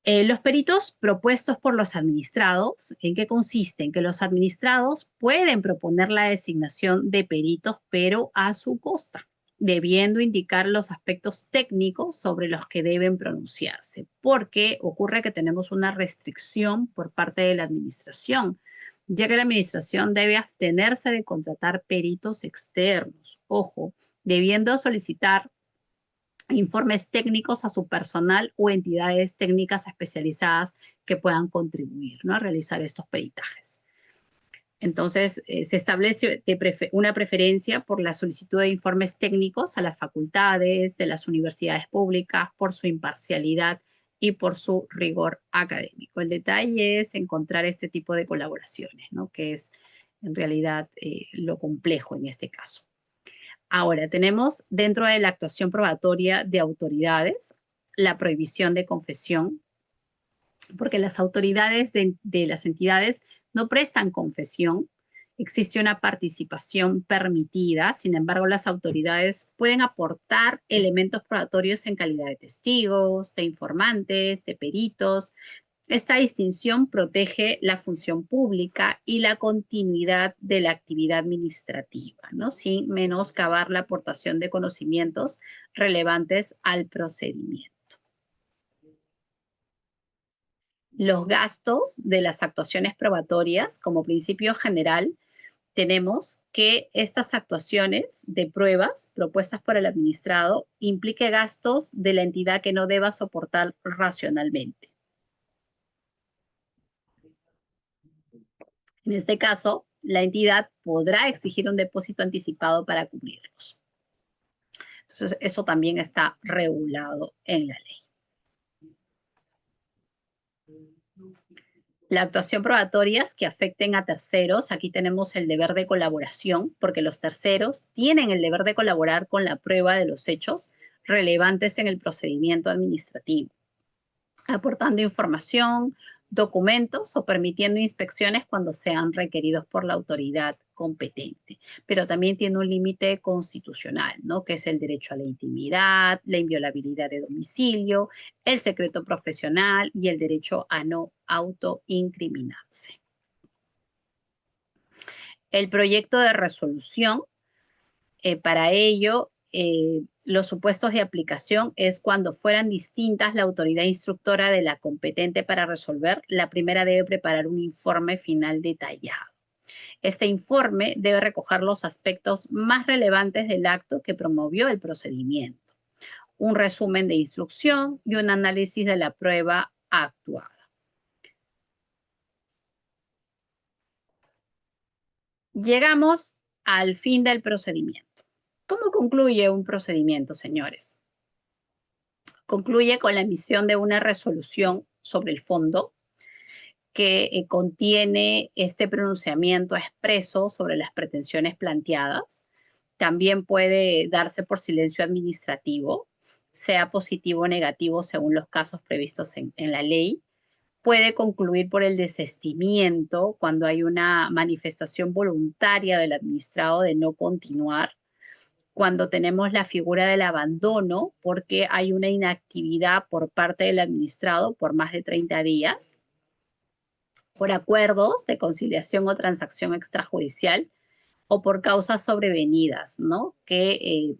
Los peritos propuestos por los administrados, ¿en qué consisten? Que los administrados pueden proponer la designación de peritos, pero a su costa, debiendo indicar los aspectos técnicos sobre los que deben pronunciarse, porque ocurre que tenemos una restricción por parte de la administración, ya que la administración debe abstenerse de contratar peritos externos, ojo, debiendo solicitar informes técnicos a su personal o entidades técnicas especializadas que puedan contribuir, ¿no?, a realizar estos peritajes. Entonces, se establece una preferencia por la solicitud de informes técnicos a las facultades de las universidades públicas por su imparcialidad y por su rigor académico. El detalle es encontrar este tipo de colaboraciones, ¿no?, que es en realidad lo complejo en este caso. Ahora, tenemos dentro de la actuación probatoria de autoridades la prohibición de confesión, porque las autoridades de las entidades no prestan confesión. Existe una participación permitida, sin embargo, las autoridades pueden aportar elementos probatorios en calidad de testigos, de informantes, de peritos. Esta distinción protege la función pública y la continuidad de la actividad administrativa, ¿no?, sin menoscabar la aportación de conocimientos relevantes al procedimiento. Los gastos de las actuaciones probatorias, como principio general, tenemos que estas actuaciones de pruebas propuestas por el administrado implique gastos de la entidad que no deba soportar racionalmente. En este caso, la entidad podrá exigir un depósito anticipado para cubrirlos. Entonces, eso también está regulado en la ley. La actuación probatorias que afecten a terceros, aquí tenemos el deber de colaboración, porque los terceros tienen el deber de colaborar con la prueba de los hechos relevantes en el procedimiento administrativo, aportando información, documentos o permitiendo inspecciones cuando sean requeridos por la autoridad competente. Pero también tiene un límite constitucional, ¿no?, que es el derecho a la intimidad, la inviolabilidad de domicilio, el secreto profesional y el derecho a no autoincriminarse. El proyecto de resolución, para ello, los supuestos de aplicación es cuando fueran distintas la autoridad instructora de la competente para resolver. La primera debe preparar un informe final detallado. Este informe debe recoger los aspectos más relevantes del acto que promovió el procedimiento, un resumen de instrucción y un análisis de la prueba actuada. Llegamos al fin del procedimiento. ¿Cómo concluye un procedimiento, señores? Concluye con la emisión de una resolución sobre el fondo que contiene este pronunciamiento expreso sobre las pretensiones planteadas. También puede darse por silencio administrativo, sea positivo o negativo según los casos previstos en la ley. Puede concluir por el desistimiento cuando hay una manifestación voluntaria del administrado de no continuar. cuando tenemos la figura del abandono porque hay una inactividad por parte del administrado por más de 30 días, por acuerdos de conciliación o transacción extrajudicial o por causas sobrevenidas, ¿no? Que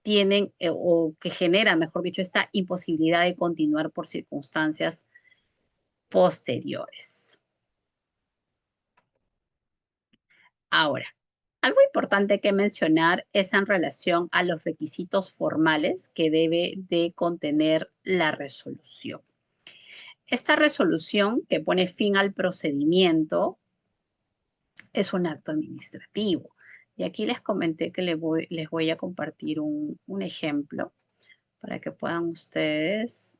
tienen o que generan, mejor dicho, esta imposibilidad de continuar por circunstancias posteriores. Ahora, algo importante que mencionar es en relación a los requisitos formales que debe de contener la resolución. Esta resolución que pone fin al procedimiento es un acto administrativo. Y aquí les comenté que les voy a compartir un ejemplo para que puedan ustedes,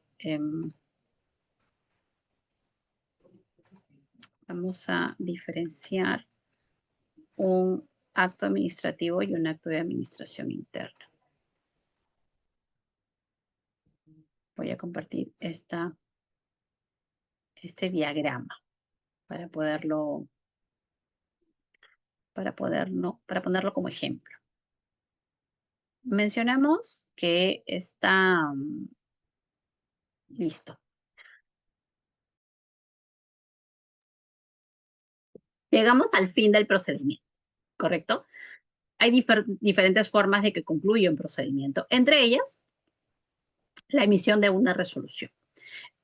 vamos a diferenciar un acto administrativo y un acto de administración interna. Voy a compartir este diagrama para ponerlo como ejemplo. Mencionamos que está listo. Llegamos al fin del procedimiento, ¿correcto? Hay diferentes formas de que concluya un procedimiento, entre ellas la emisión de una resolución.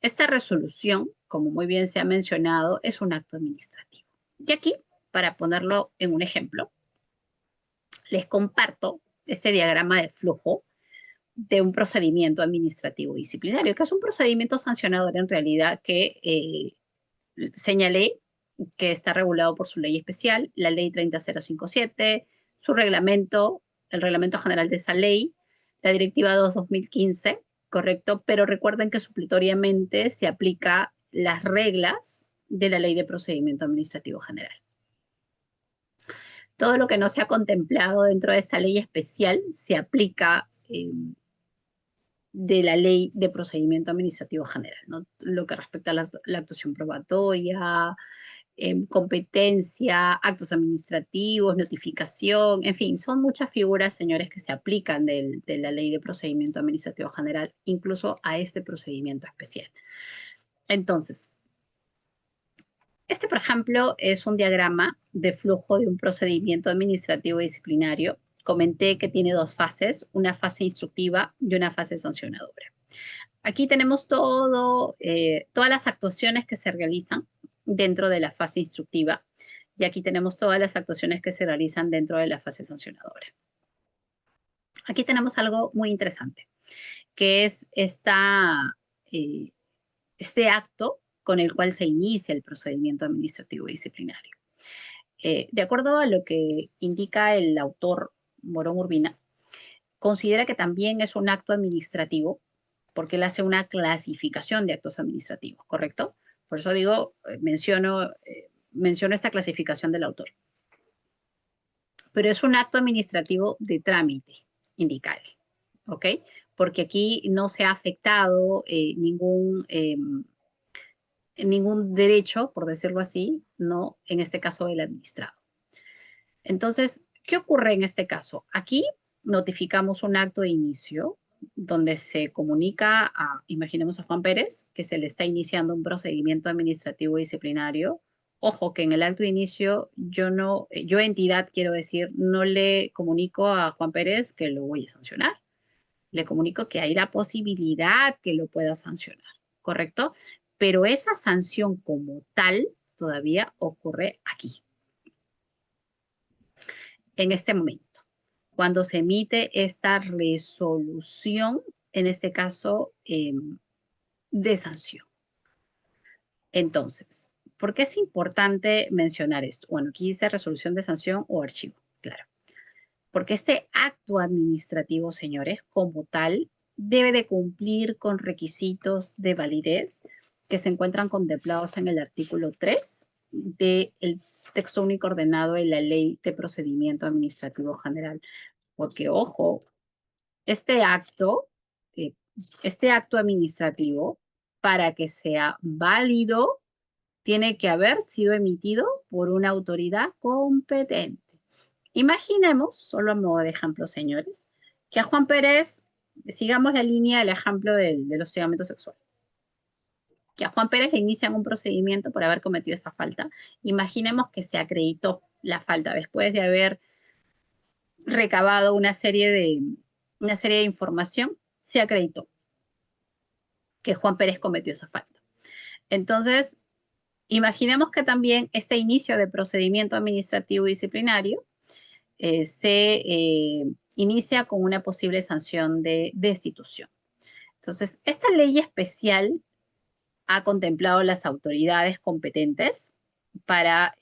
Esta resolución, como muy bien se ha mencionado, es un acto administrativo. Y aquí, para ponerlo en un ejemplo, les comparto este diagrama de flujo de un procedimiento administrativo disciplinario, que es un procedimiento sancionador en realidad que señalé que está regulado por su ley especial, la ley 30057, su reglamento, el reglamento general de esa ley, la directiva 2-2015, correcto, pero recuerden que supletoriamente se aplica las reglas de la ley de procedimiento administrativo general. Todo lo que no se ha contemplado dentro de esta ley especial se aplica de la ley de procedimiento administrativo general, ¿no? Lo que respecta a la actuación probatoria, competencia, actos administrativos, notificación, en fin, son muchas figuras, señores, que se aplican de la ley de procedimiento administrativo general, incluso a este procedimiento especial. Entonces, este, por ejemplo, es un diagrama de flujo de un procedimiento administrativo disciplinario. Comenté que tiene dos fases, una fase instructiva y una fase sancionadora. Aquí tenemos todas las actuaciones que se realizan dentro de la fase instructiva y aquí tenemos todas las actuaciones que se realizan dentro de la fase sancionadora. Aquí tenemos algo muy interesante, que es este acto con el cual se inicia el procedimiento administrativo disciplinario. De acuerdo a lo que indica el autor Morón Urbina, considera que también es un acto administrativo porque él hace una clasificación de actos administrativos, ¿correcto? Por eso digo, menciono esta clasificación del autor. Pero es un acto administrativo de trámite, indica él, ¿ok? Porque aquí no se ha afectado ningún derecho, por decirlo así, ¿no? En este caso del administrado. Entonces, ¿qué ocurre en este caso? Aquí notificamos un acto de inicio donde se comunica imaginemos a Juan Pérez, que se le está iniciando un procedimiento administrativo disciplinario. Ojo, que en el acto de inicio yo entidad quiero decir, no le comunico a Juan Pérez que lo voy a sancionar. Le comunico que hay la posibilidad que lo pueda sancionar, ¿correcto? Pero esa sanción como tal todavía ocurre aquí, en este momento, cuando se emite esta resolución, en este caso, de sanción. Entonces, ¿por qué es importante mencionar esto? Bueno, aquí dice resolución de sanción o archivo, claro. Porque este acto administrativo, señores, como tal, debe de cumplir con requisitos de validez que se encuentran contemplados en el artículo 3 del texto único ordenado de la Ley de Procedimiento Administrativo General. Porque, ojo, este acto administrativo, para que sea válido, tiene que haber sido emitido por una autoridad competente. Imaginemos, solo a modo de ejemplo, señores, que a Juan Pérez, sigamos la línea del ejemplo del hostigamiento sexual, que a Juan Pérez le inician un procedimiento por haber cometido esta falta. Imaginemos que se acreditó la falta después de haber recabado una serie de información, se acreditó que Juan Pérez cometió esa falta. Entonces, imaginemos que también este inicio de procedimiento administrativo disciplinario se inicia con una posible sanción de destitución. Entonces, esta ley especial ha contemplado las autoridades competentes para,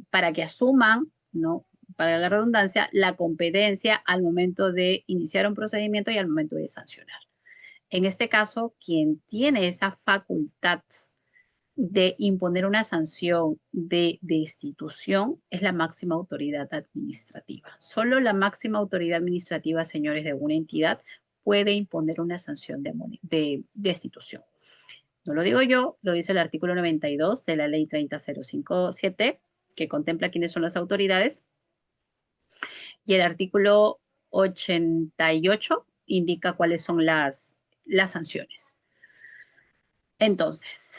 para que asuman, ¿no? Para la redundancia, la competencia al momento de iniciar un procedimiento y al momento de sancionar. En este caso, quien tiene esa facultad de imponer una sanción de destitución es la máxima autoridad administrativa. Solo la máxima autoridad administrativa, señores, de una entidad puede imponer una sanción de destitución. No lo digo yo, lo dice el artículo 92 de la ley 30057, que contempla quiénes son las autoridades, y el artículo 88 indica cuáles son las sanciones. Entonces,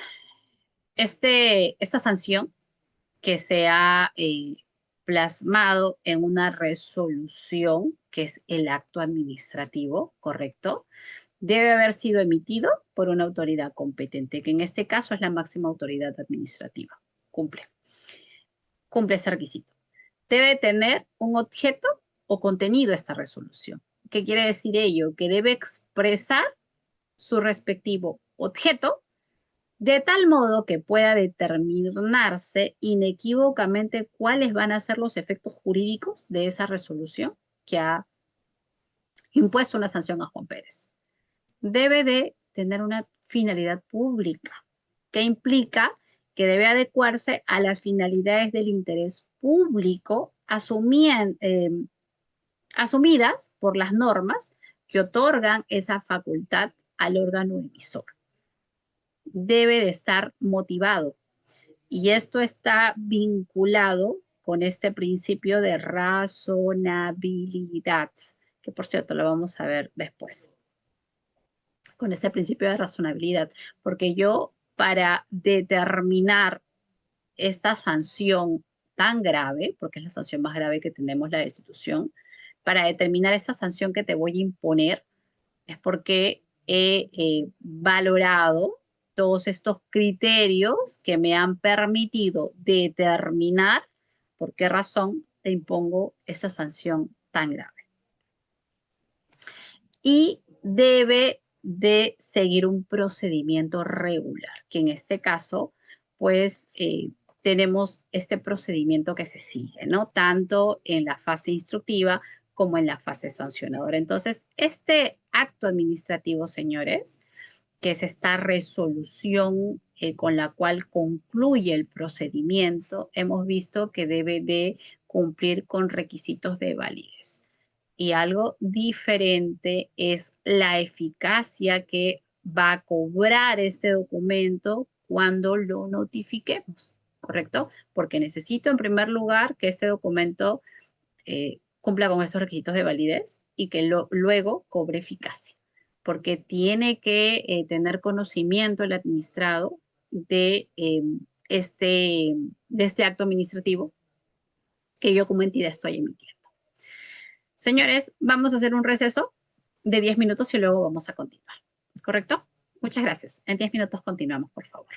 esta sanción que se ha plasmado en una resolución, que es el acto administrativo, ¿correcto? Debe haber sido emitido por una autoridad competente, que en este caso es la máxima autoridad administrativa. Cumple ese requisito. Debe tener un objeto o contenido esta resolución. ¿Qué quiere decir ello? Que debe expresar su respectivo objeto de tal modo que pueda determinarse inequívocamente cuáles van a ser los efectos jurídicos de esa resolución que ha impuesto una sanción a Juan Pérez. Debe de tener una finalidad pública, que implica que debe adecuarse a las finalidades del interés público asumidas por las normas que otorgan esa facultad al órgano emisor. Debe de estar motivado. Y esto está vinculado con este principio de razonabilidad, que por cierto lo vamos a ver después, con este principio de razonabilidad, porque yo para determinar esta sanción tan grave, porque es la sanción más grave que tenemos, la destitución, para determinar esta sanción que te voy a imponer, es porque he valorado todos estos criterios que me han permitido determinar por qué razón te impongo esa sanción tan grave. Y debe de seguir un procedimiento regular, que en este caso, pues, tenemos este procedimiento que se sigue, ¿no? Tanto en la fase instructiva como en la fase sancionadora. Entonces, este acto administrativo, señores, que es esta resolución con la cual concluye el procedimiento, hemos visto que debe de cumplir con requisitos de validez. Y algo diferente es la eficacia que va a cobrar este documento cuando lo notifiquemos, ¿correcto? Porque necesito en primer lugar que este documento cumpla con estos requisitos de validez y que luego cobre eficacia, porque tiene que tener conocimiento el administrado este, de este acto administrativo que yo como entidad estoy emitiendo. Señores, vamos a hacer un receso de 10 minutos y luego vamos a continuar. ¿Es correcto? Muchas gracias. En 10 minutos continuamos, por favor.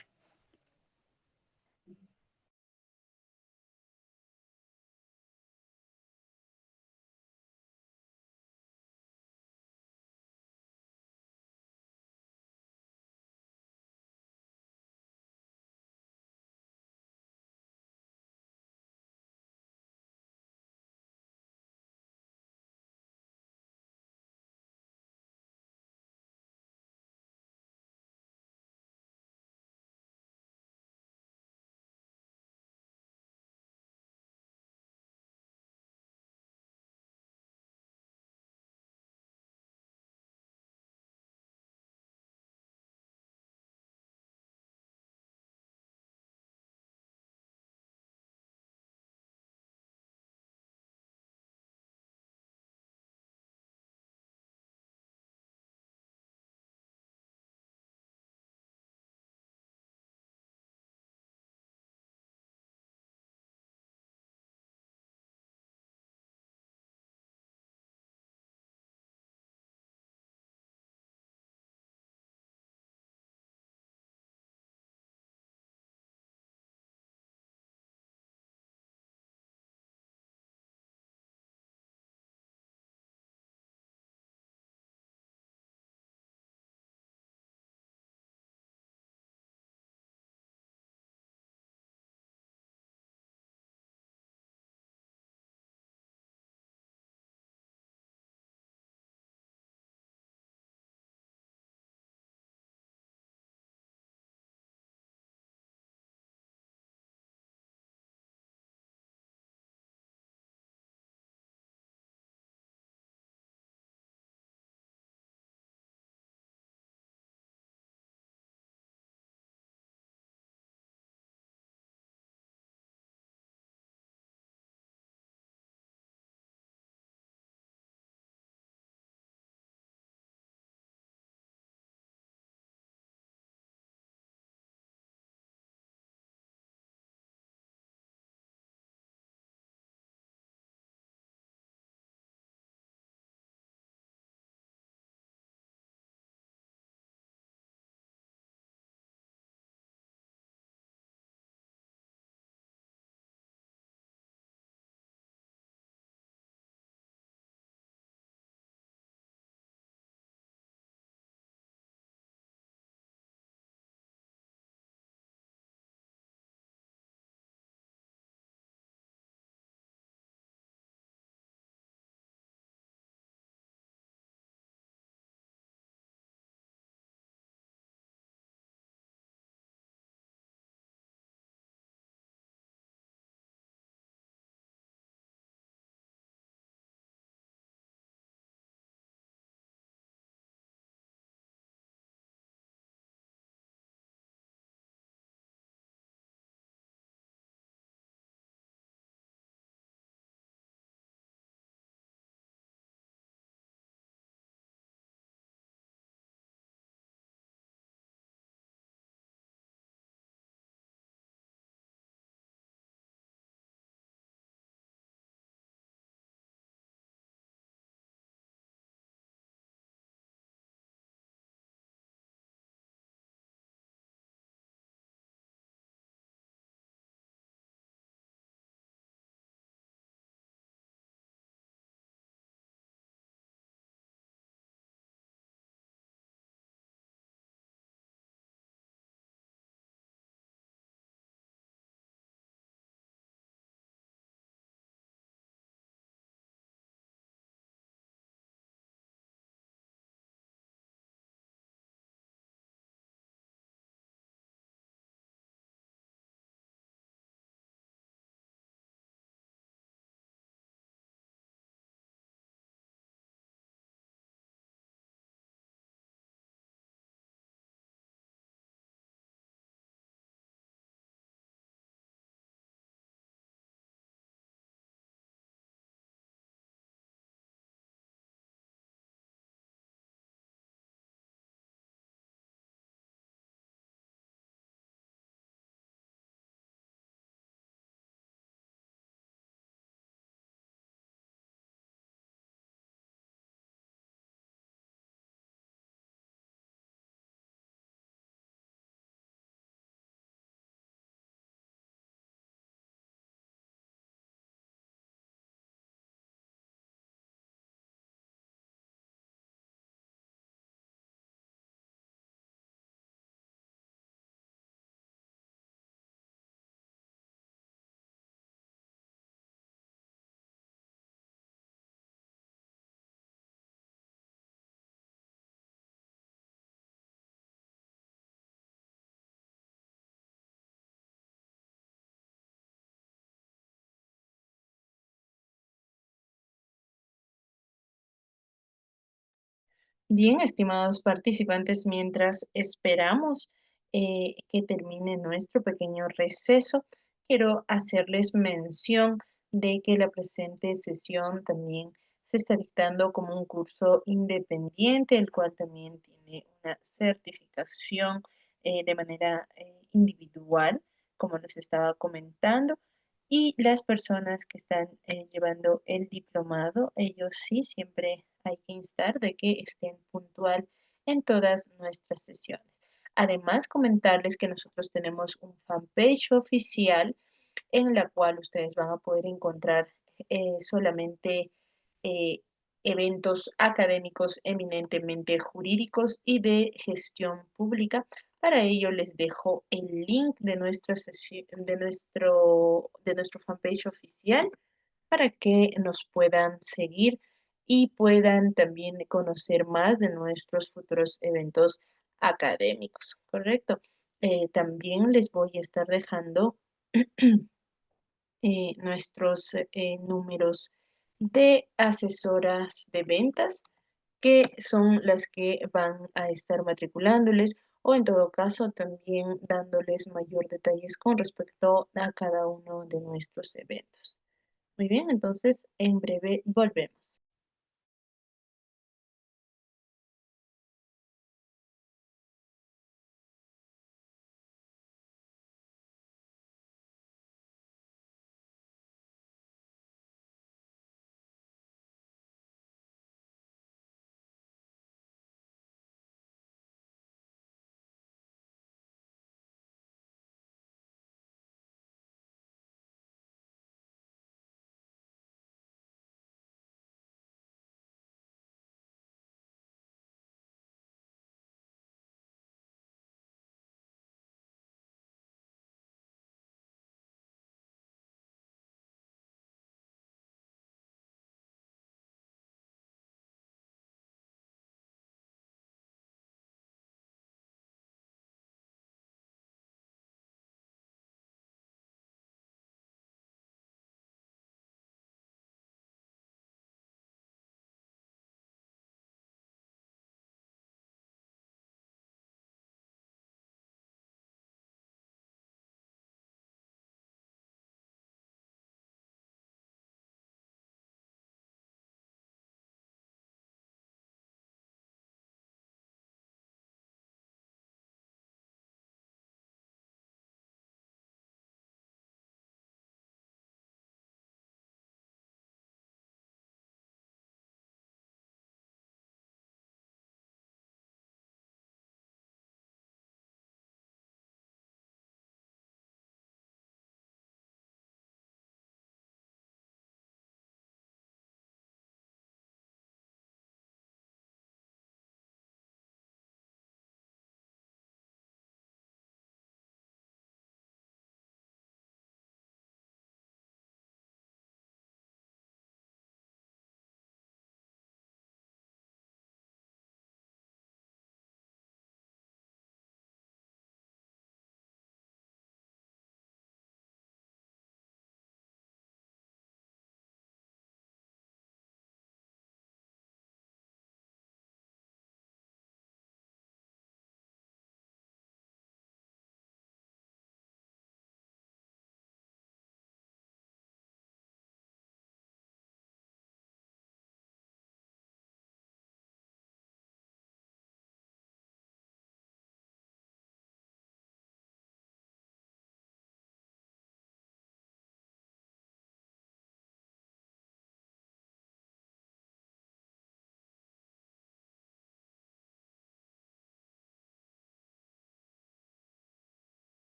Bien, estimados participantes, mientras esperamos que termine nuestro pequeño receso, quiero hacerles mención de que la presente sesión también se está dictando como un curso independiente, el cual también tiene una certificación de manera individual, como les estaba comentando. Y las personas que están llevando el diplomado, ellos sí, siempre hay que instar de que estén puntual en todas nuestras sesiones. Además, comentarles que nosotros tenemos un fanpage oficial en la cual ustedes van a poder encontrar solamente eh, eventos académicos eminentemente jurídicos y de gestión pública. Para ello les dejo el link de nuestra de nuestro fanpage oficial para que nos puedan seguir y puedan también conocer más de nuestros futuros eventos académicos, ¿correcto? También les voy a estar dejando nuestros números de asesoras de ventas, que son las que van a estar matriculándoles o en todo caso también dándoles mayor detalles con respecto a cada uno de nuestros eventos. Muy bien, entonces en breve volvemos.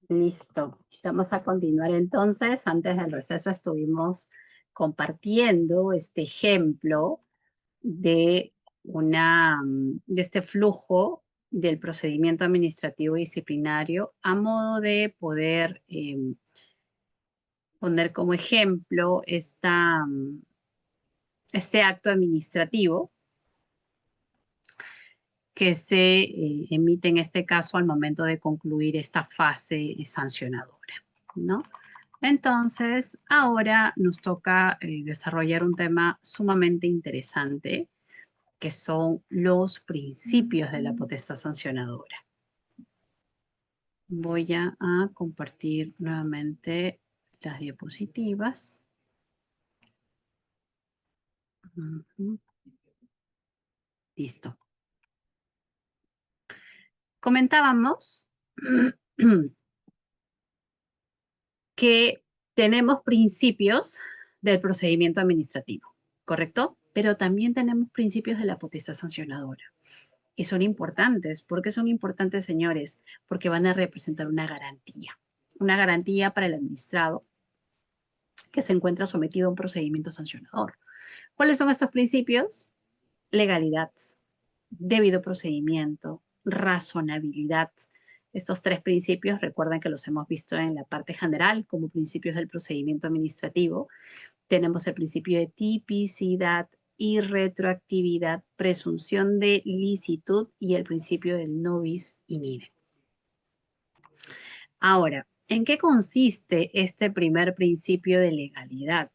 Listo. Vamos a continuar entonces. Antes del receso estuvimos compartiendo este ejemplo de de este flujo del procedimiento administrativo disciplinario a modo de poder poner como ejemplo este acto administrativo que se emite en este caso al momento de concluir esta fase sancionadora, ¿no? Entonces, ahora nos toca desarrollar un tema sumamente interesante, que son los principios de la potestad sancionadora. Voy a compartir nuevamente las diapositivas. Listo. Comentábamos que tenemos principios del procedimiento administrativo, ¿correcto? Pero también tenemos principios de la potestad sancionadora. Y son importantes. ¿Por qué son importantes, señores? Porque van a representar una garantía para el administrado que se encuentra sometido a un procedimiento sancionador. ¿Cuáles son estos principios? Legalidad, debido procedimiento, razonabilidad. Estos tres principios, recuerden que los hemos visto en la parte general como principios del procedimiento administrativo. Tenemos el principio de tipicidad y retroactividad, presunción de licitud y el principio del no bis in idem. Ahora, ¿en qué consiste este primer principio de legalidad?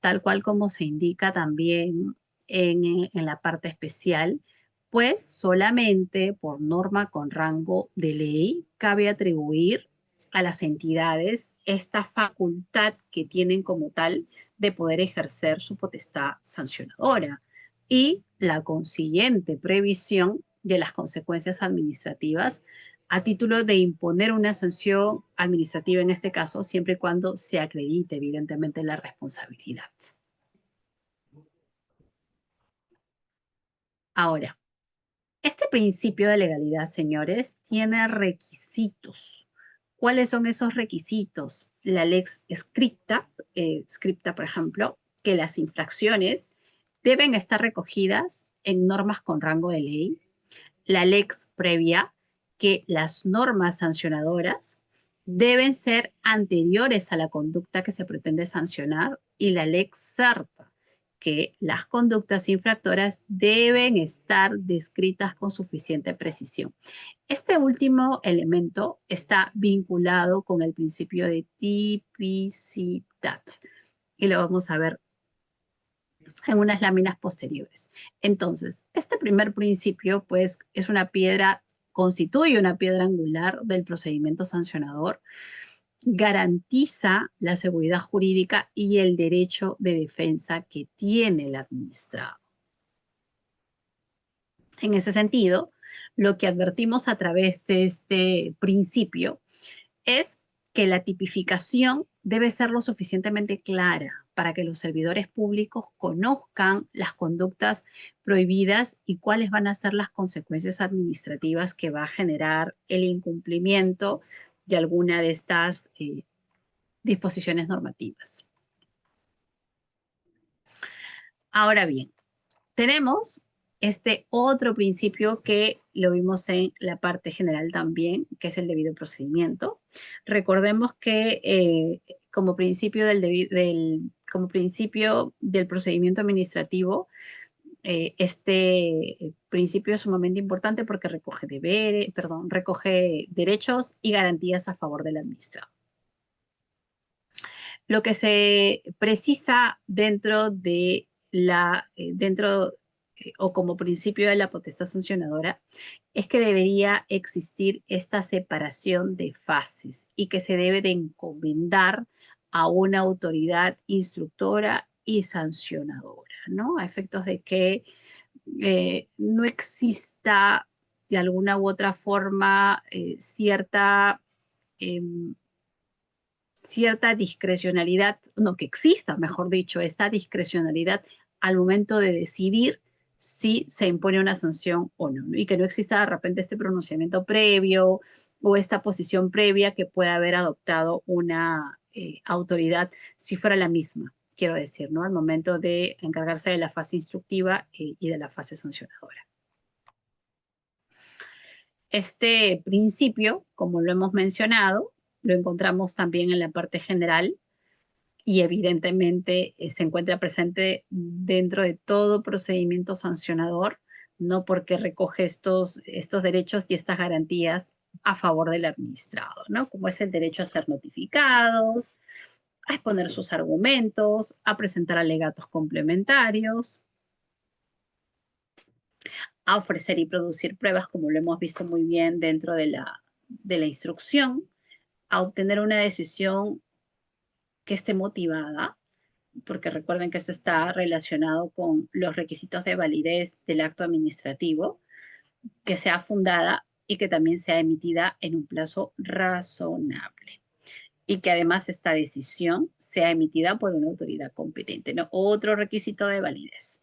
Tal cual como se indica también en la parte especial, pues solamente por norma con rango de ley cabe atribuir a las entidades esta facultad que tienen como tal de poder ejercer su potestad sancionadora y la consiguiente previsión de las consecuencias administrativas a título de imponer una sanción administrativa en este caso, siempre y cuando se acredite evidentemente la responsabilidad. Ahora, este principio de legalidad, señores, tiene requisitos. ¿Cuáles son esos requisitos? La lex scripta, por ejemplo, que las infracciones deben estar recogidas en normas con rango de ley. La lex previa, que las normas sancionadoras deben ser anteriores a la conducta que se pretende sancionar, y la lex certa, que las conductas infractoras deben estar descritas con suficiente precisión. Este último elemento está vinculado con el principio de tipicidad y lo vamos a ver en unas láminas posteriores. Entonces, este primer principio, pues, constituye una piedra angular del procedimiento sancionador, garantiza la seguridad jurídica y el derecho de defensa que tiene el administrado. En ese sentido, lo que advertimos a través de este principio es que la tipificación debe ser lo suficientemente clara para que los servidores públicos conozcan las conductas prohibidas y cuáles van a ser las consecuencias administrativas que va a generar el incumplimiento de alguna de estas disposiciones normativas. Ahora bien, tenemos este otro principio que lo vimos en la parte general también, que es el debido procedimiento. Recordemos que como principio como principio del procedimiento administrativo, este principio es sumamente importante porque recoge derechos y garantías a favor del administrado. Lo que se precisa o como principio de la potestad sancionadora es que debería existir esta separación de fases y que se debe de encomendar a una autoridad instructora y sancionadora, ¿no? A efectos de que no exista de alguna u otra forma em, cierta discrecionalidad, no, que exista, mejor dicho, esta discrecionalidad al momento de decidir si se impone una sanción o no, ¿no? Y que no exista de repente este pronunciamiento previo o esta posición previa que pueda haber adoptado una autoridad si fuera la misma, quiero decir, ¿no? Al momento de encargarse de la fase instructiva y de la fase sancionadora. Este principio, como lo hemos mencionado, lo encontramos también en la parte general y evidentemente se encuentra presente dentro de todo procedimiento sancionador, no porque recoge estos derechos y estas garantías a favor del administrado, ¿no? Como es el derecho a ser notificados, a exponer sus argumentos, a presentar alegatos complementarios, a ofrecer y producir pruebas, como lo hemos visto muy bien dentro de la instrucción, a obtener una decisión que esté motivada, porque recuerden que esto está relacionado con los requisitos de validez del acto administrativo, que sea fundada y que también sea emitida en un plazo razonable. Y que además esta decisión sea emitida por una autoridad competente, ¿no? Otro requisito de validez.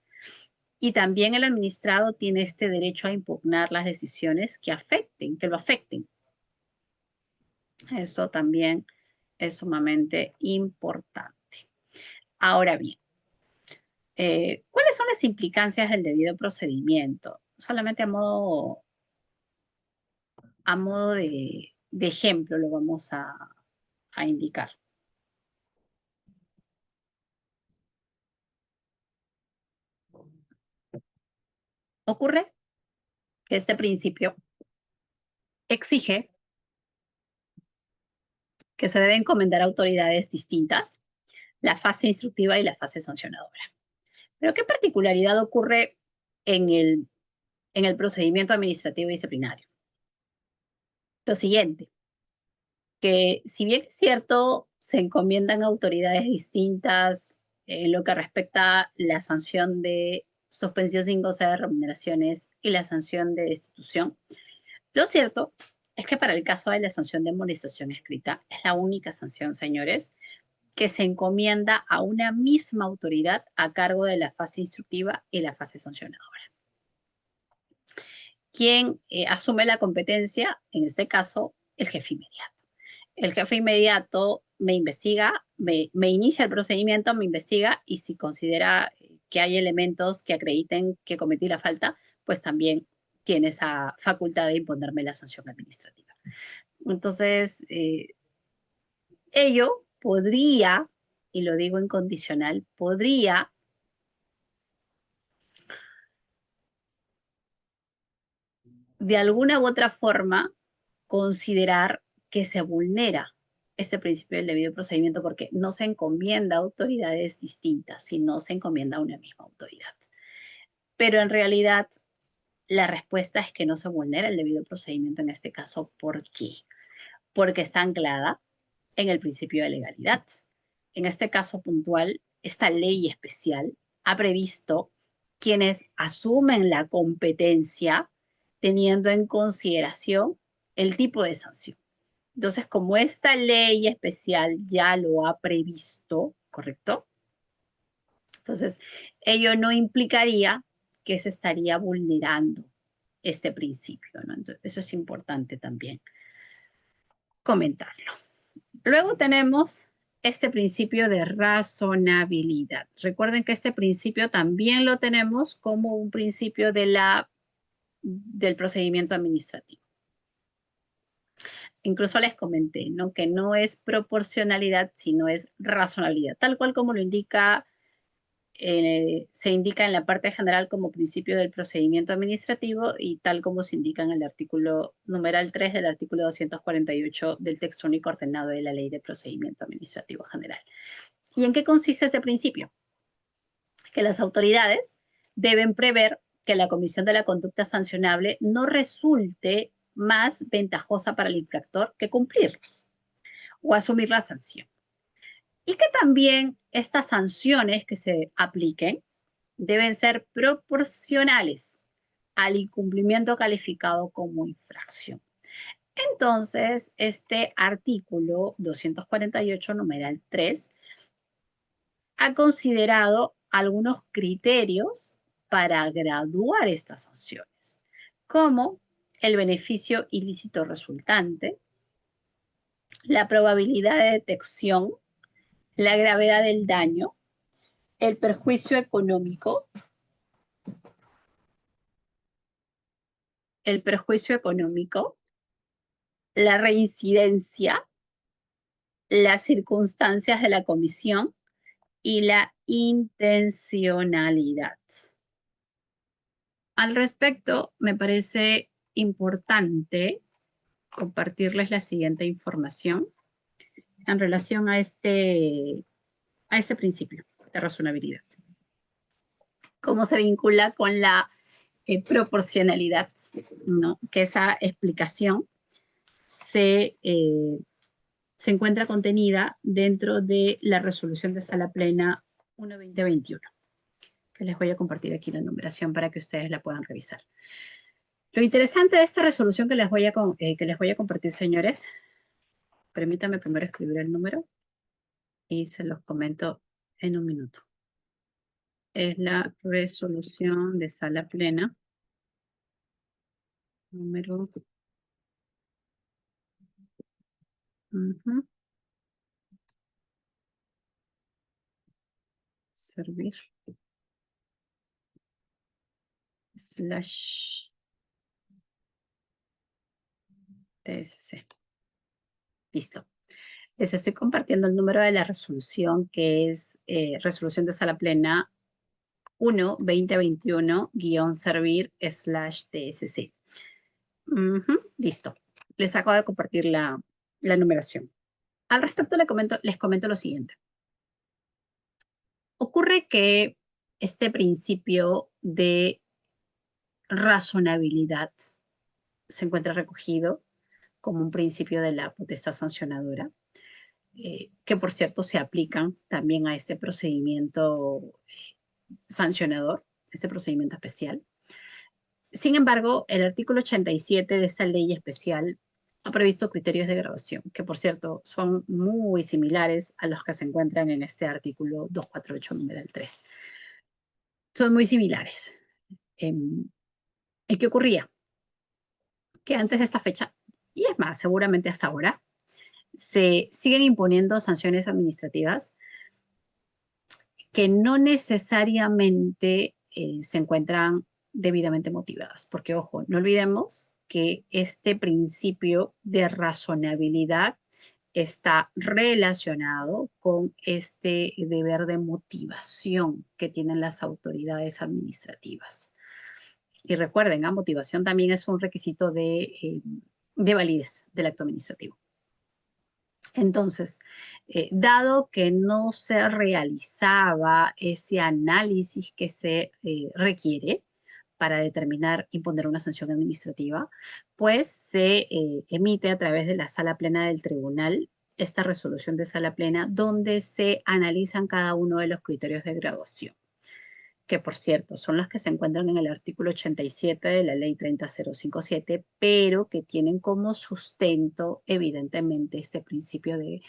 Y también el administrado tiene este derecho a impugnar las decisiones que afecten, que lo afecten. Eso también es sumamente importante. Ahora bien, ¿cuáles son las implicancias del debido procedimiento? Solamente a modo de ejemplo lo vamos a indicar. Ocurre que este principio exige que se deben encomendar a autoridades distintas la fase instructiva y la fase sancionadora. Pero ¿qué particularidad ocurre en el procedimiento administrativo y disciplinario? Lo siguiente, que si bien es cierto, se encomiendan a autoridades distintas en lo que respecta a la sanción de suspensión sin goce de remuneraciones y la sanción de destitución, lo cierto es que para el caso de la sanción de amonestación escrita, es la única sanción, señores, que se encomienda a una misma autoridad a cargo de la fase instructiva y la fase sancionadora. ¿Quién asume la competencia? En este caso, el jefe inmediato. El jefe inmediato me investiga, me inicia el procedimiento, me investiga y si considera que hay elementos que acrediten que cometí la falta, pues también tiene esa facultad de imponerme la sanción administrativa. Entonces, ello podría, y lo digo incondicional, podría de alguna u otra forma considerar que se vulnera este principio del debido procedimiento porque no se encomienda a autoridades distintas, sino se encomienda a una misma autoridad. Pero en realidad la respuesta es que no se vulnera el debido procedimiento en este caso. ¿Por qué? Porque está anclada en el principio de legalidad. En este caso puntual, esta ley especial ha previsto quienes asumen la competencia teniendo en consideración el tipo de sanción. Entonces, como esta ley especial ya lo ha previsto, ¿correcto? Entonces, ello no implicaría que se estaría vulnerando este principio, ¿no? Entonces, eso es importante también comentarlo. Luego tenemos este principio de razonabilidad. Recuerden que este principio también lo tenemos como un principio del procedimiento administrativo. Incluso les comenté, ¿no? Que no es proporcionalidad, sino es razonabilidad, tal cual como lo indica, se indica en la parte general como principio del procedimiento administrativo y tal como se indica en el artículo numeral 3 del artículo 248 del texto único ordenado de la Ley de Procedimiento Administrativo General. ¿Y en qué consiste este principio? Que las autoridades deben prever que la comisión de la conducta sancionable no resulte más ventajosa para el infractor que cumplirlas o asumir la sanción. Y que también estas sanciones que se apliquen deben ser proporcionales al incumplimiento calificado como infracción. Entonces, este artículo 248, numeral 3, ha considerado algunos criterios para graduar estas sanciones, como el beneficio ilícito resultante, la probabilidad de detección, la gravedad del daño, el perjuicio económico, la reincidencia, las circunstancias de la comisión y la intencionalidad. Al respecto, me parece importante compartirles la siguiente información en relación a este principio de razonabilidad. Cómo se vincula con la proporcionalidad, ¿no? Que esa explicación se encuentra contenida dentro de la resolución de sala plena 1-2021, que les voy a compartir aquí la numeración para que ustedes la puedan revisar. Lo interesante de esta resolución que les voy a compartir, señores, permítanme primero escribir el número y se los comento en un minuto. Es la resolución de sala plena número servir / TSC. Listo. Les estoy compartiendo el número de la resolución, que es resolución de sala plena 1-2021-servir / TSC. Listo. Les acabo de compartir la numeración. Al respecto les comento lo siguiente. Ocurre que este principio de razonabilidad se encuentra recogido como un principio de la potestad sancionadora, que por cierto se aplican también a este procedimiento sancionador, este procedimiento especial. Sin embargo, el artículo 87 de esta ley especial ha previsto criterios de graduación, que por cierto son muy similares a los que se encuentran en este artículo 248, numeral 3. Son muy similares. ¿Y qué ocurría? Que antes de esta fecha, y es más, seguramente hasta ahora, se siguen imponiendo sanciones administrativas que no necesariamente se encuentran debidamente motivadas. Porque, ojo, no olvidemos que este principio de razonabilidad está relacionado con este deber de motivación que tienen las autoridades administrativas. Y recuerden, la motivación también es un requisito de validez del acto administrativo. Entonces, dado que no se realizaba ese análisis que se requiere para determinar imponer una sanción administrativa, pues se emite a través de la sala plena del tribunal esta resolución de sala plena donde se analizan cada uno de los criterios de graduación, que por cierto son los que se encuentran en el artículo 87 de la ley 30057, pero que tienen como sustento evidentemente este principio de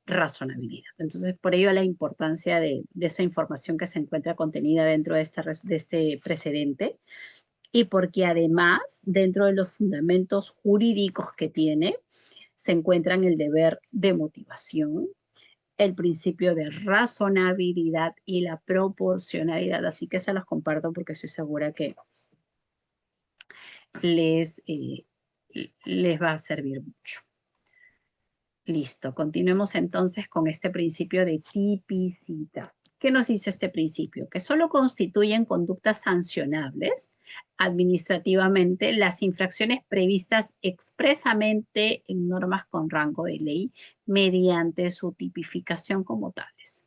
razonabilidad. Entonces, por ello la importancia de esa información que se encuentra contenida dentro de este precedente, y porque además dentro de los fundamentos jurídicos que tiene se encuentran el deber de motivación, el principio de razonabilidad y la proporcionalidad. Así que se los comparto porque estoy segura que les va a servir mucho. Listo, continuemos entonces con este principio de tipicidad. ¿Qué nos dice este principio? Que solo constituyen conductas sancionables administrativamente las infracciones previstas expresamente en normas con rango de ley mediante su tipificación como tales.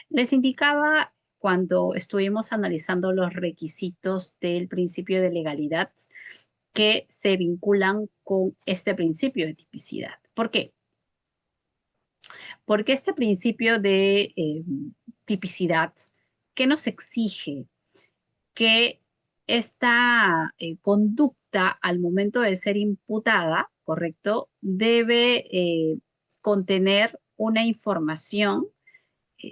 Les indicaba cuando estuvimos analizando los requisitos del principio de legalidad que se vinculan con este principio de tipicidad. ¿Por qué? Porque este principio de tipicidad, ¿qué nos exige? Que esta conducta al momento de ser imputada, ¿correcto? Debe contener una información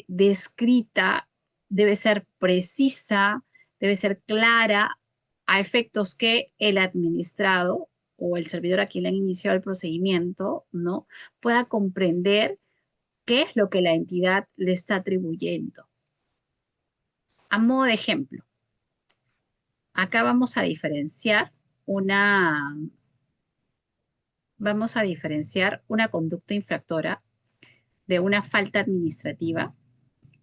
descrita, debe ser precisa, debe ser clara a efectos que el administrado o el servidor a quien le han iniciado el procedimiento, ¿no? Pueda comprender qué es lo que la entidad le está atribuyendo. A modo de ejemplo, acá vamos a diferenciar una conducta infractora de una falta administrativa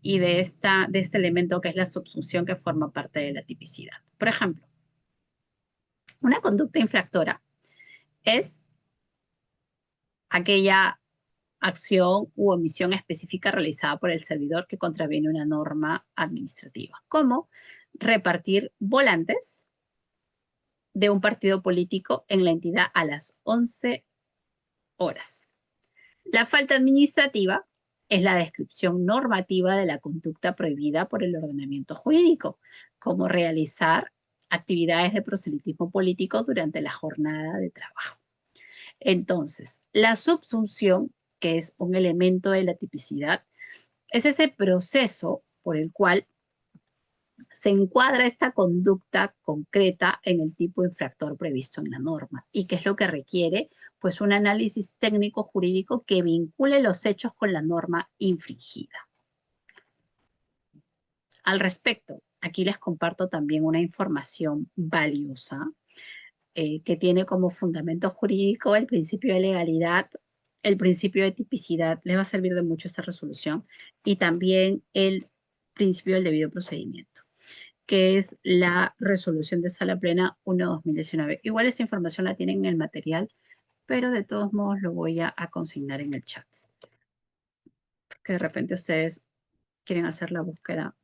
y de este elemento que es la subsunción que forma parte de la tipicidad. Por ejemplo, una conducta infractora es aquella acción u omisión específica realizada por el servidor que contraviene una norma administrativa, como repartir volantes de un partido político en la entidad a las 11 horas. La falta administrativa es la descripción normativa de la conducta prohibida por el ordenamiento jurídico, como realizar actividades de proselitismo político durante la jornada de trabajo. Entonces, la subsunción, que es un elemento de la tipicidad, es ese proceso por el cual se encuadra esta conducta concreta en el tipo infractor previsto en la norma y que es lo que requiere pues un análisis técnico jurídico que vincule los hechos con la norma infringida. Al respecto, aquí les comparto también una información valiosa que tiene como fundamento jurídico el principio de legalidad, el principio de tipicidad, les va a servir de mucho esta resolución, y también el principio del debido procedimiento, que es la resolución de sala plena 1/2019. Igual esta información la tienen en el material, pero de todos modos lo voy a consignar en el chat. Que de repente ustedes quieren hacer la búsqueda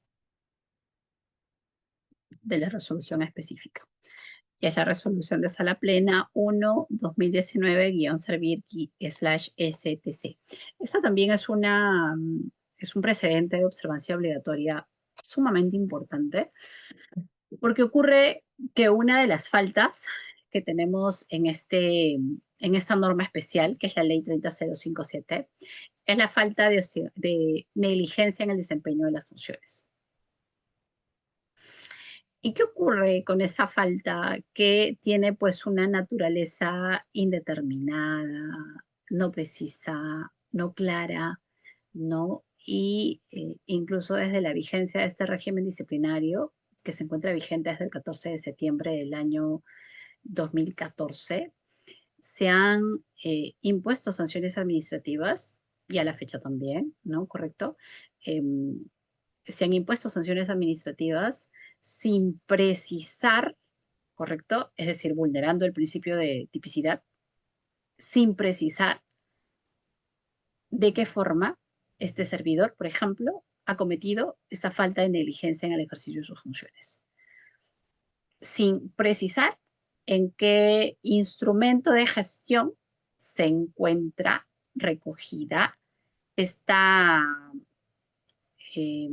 de la resolución específica. Y es la resolución de sala plena 1/2019-servir/STC. Esta también es un precedente de observancia obligatoria sumamente importante, porque ocurre que una de las faltas que tenemos en esta norma especial, que es la ley 30057, es la falta de negligencia en el desempeño de las funciones. ¿Y qué ocurre con esa falta que tiene pues una naturaleza indeterminada, no precisa, no clara, ¿no? Y incluso desde la vigencia de este régimen disciplinario, que se encuentra vigente desde el 14 de septiembre del año 2014, se han impuesto sanciones administrativas, y a la fecha también, ¿no? ¿Correcto? Se han impuesto sanciones administrativas sin precisar, ¿correcto? Es decir, vulnerando el principio de tipicidad, sin precisar de qué forma este servidor, por ejemplo, ha cometido esta falta de negligencia en el ejercicio de sus funciones. Sin precisar en qué instrumento de gestión se encuentra recogida esta, eh,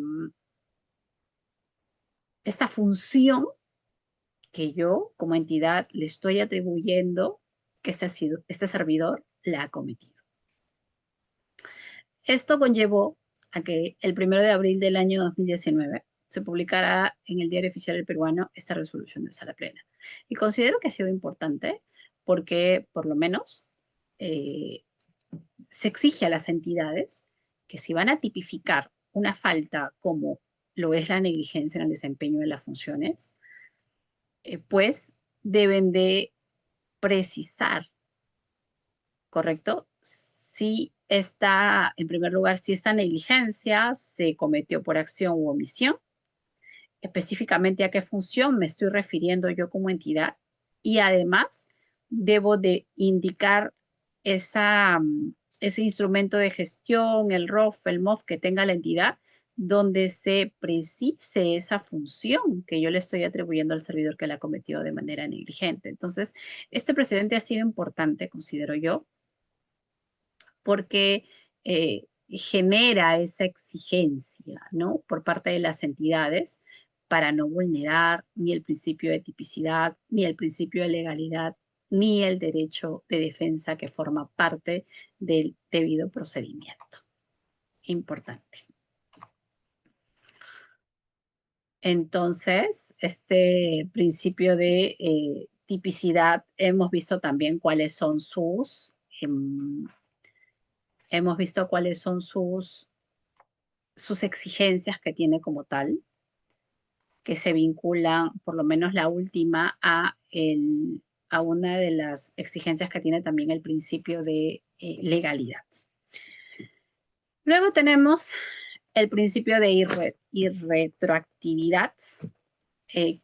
esta función que yo como entidad le estoy atribuyendo que este servidor la ha cometido. Esto conllevó a que el 1 de abril del año 2019 se publicara en el Diario Oficial del Peruano esta resolución de sala plena. Y considero que ha sido importante porque, por lo menos, se exige a las entidades que si van a tipificar una falta como lo es la negligencia en el desempeño de las funciones, pues deben de precisar, ¿correcto? Si esta, en primer lugar, si esta negligencia se cometió por acción u omisión, específicamente a qué función me estoy refiriendo yo como entidad, y además debo de indicar ese instrumento de gestión, el ROF, el MOF que tenga la entidad, donde se precise esa función que yo le estoy atribuyendo al servidor que la cometió de manera negligente. Entonces, este precedente ha sido importante, considero yo, porque genera esa exigencia, ¿no? Por parte de las entidades para no vulnerar ni el principio de tipicidad, ni el principio de legalidad, ni el derecho de defensa que forma parte del debido procedimiento. Importante. Entonces, este principio de tipicidad, hemos visto también cuáles son hemos visto cuáles son sus exigencias que tiene como tal, que se vinculan, por lo menos la última, a una de las exigencias que tiene también el principio de legalidad. Luego tenemos el principio de irretroactividad,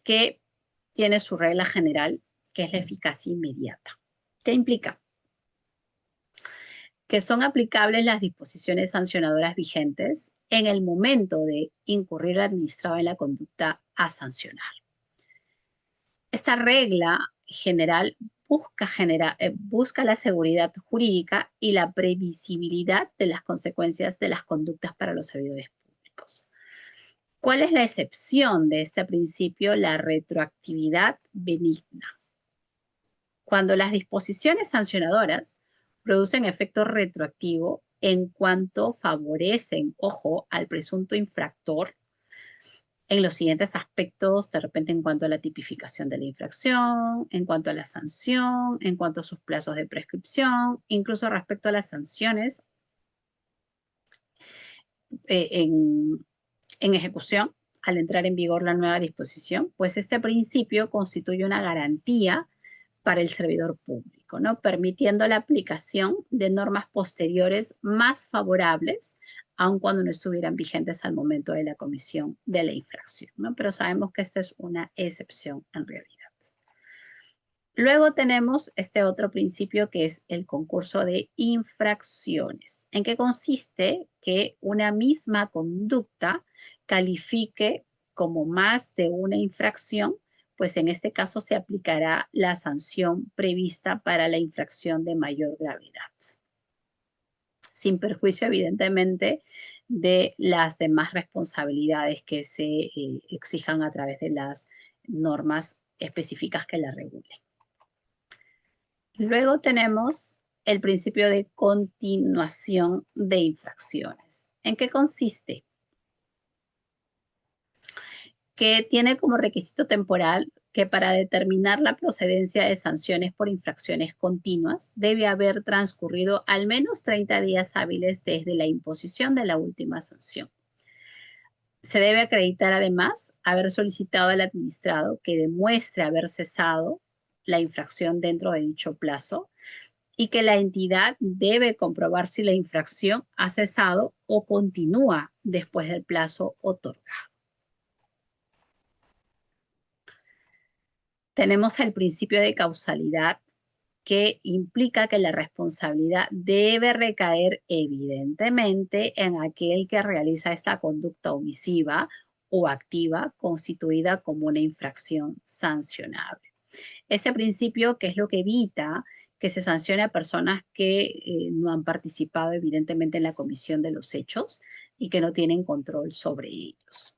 que tiene su regla general, que es la eficacia inmediata. ¿Qué implica? Que son aplicables las disposiciones sancionadoras vigentes en el momento de incurrir al administrado en la conducta a sancionar. Esta regla general busca la seguridad jurídica y la previsibilidad de las consecuencias de las conductas para los servidores públicos. ¿Cuál es la excepción de este principio? La retroactividad benigna. Cuando las disposiciones sancionadoras producen efecto retroactivo en cuanto favorecen, ojo, al presunto infractor en los siguientes aspectos, de repente en cuanto a la tipificación de la infracción, en cuanto a la sanción, en cuanto a sus plazos de prescripción, incluso respecto a las sanciones eh, en, en ejecución, al entrar en vigor la nueva disposición, pues este principio constituye una garantía para el servidor público, ¿no? Permitiendo la aplicación de normas posteriores más favorables, aun cuando no estuvieran vigentes al momento de la comisión de la infracción, ¿no? Pero sabemos que esta es una excepción en realidad. Luego tenemos este otro principio que es el concurso de infracciones. ¿En qué consiste? Que una misma conducta califique como más de una infracción, pues en este caso se aplicará la sanción prevista para la infracción de mayor gravedad, sin perjuicio evidentemente de las demás responsabilidades que se exijan a través de las normas específicas que la regulen. Luego tenemos el principio de continuación de infracciones. ¿En qué consiste? Que tiene como requisito temporal que para determinar la procedencia de sanciones por infracciones continuas debe haber transcurrido al menos 30 días hábiles desde la imposición de la última sanción. Se debe acreditar además haber solicitado al administrado que demuestre haber cesado la infracción dentro de dicho plazo y que la entidad debe comprobar si la infracción ha cesado o continúa después del plazo otorgado. Tenemos el principio de causalidad, que implica que la responsabilidad debe recaer evidentemente en aquel que realiza esta conducta omisiva o activa constituida como una infracción sancionable. Ese principio, que es lo que evita que se sancione a personas que no han participado evidentemente en la comisión de los hechos y que no tienen control sobre ellos.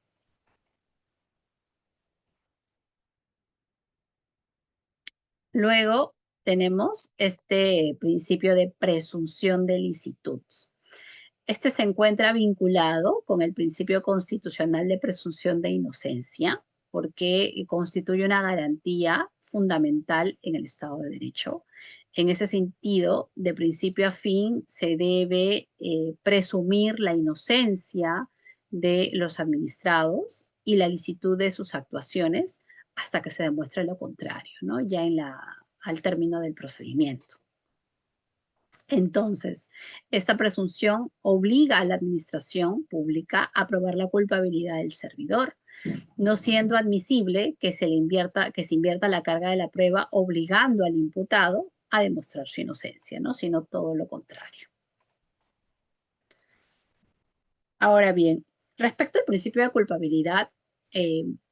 Luego tenemos este principio de presunción de licitud. Este se encuentra vinculado con el principio constitucional de presunción de inocencia, porque constituye una garantía fundamental en el Estado de Derecho. En ese sentido, de principio a fin, se debe presumir la inocencia de los administrados y la licitud de sus actuaciones hasta que se demuestre lo contrario, ¿no? Ya al término del procedimiento. Entonces, esta presunción obliga a la administración pública a probar la culpabilidad del servidor, no siendo admisible que se invierta la carga de la prueba obligando al imputado a demostrar su inocencia, ¿no? Sino todo lo contrario. Ahora bien, respecto al principio de culpabilidad,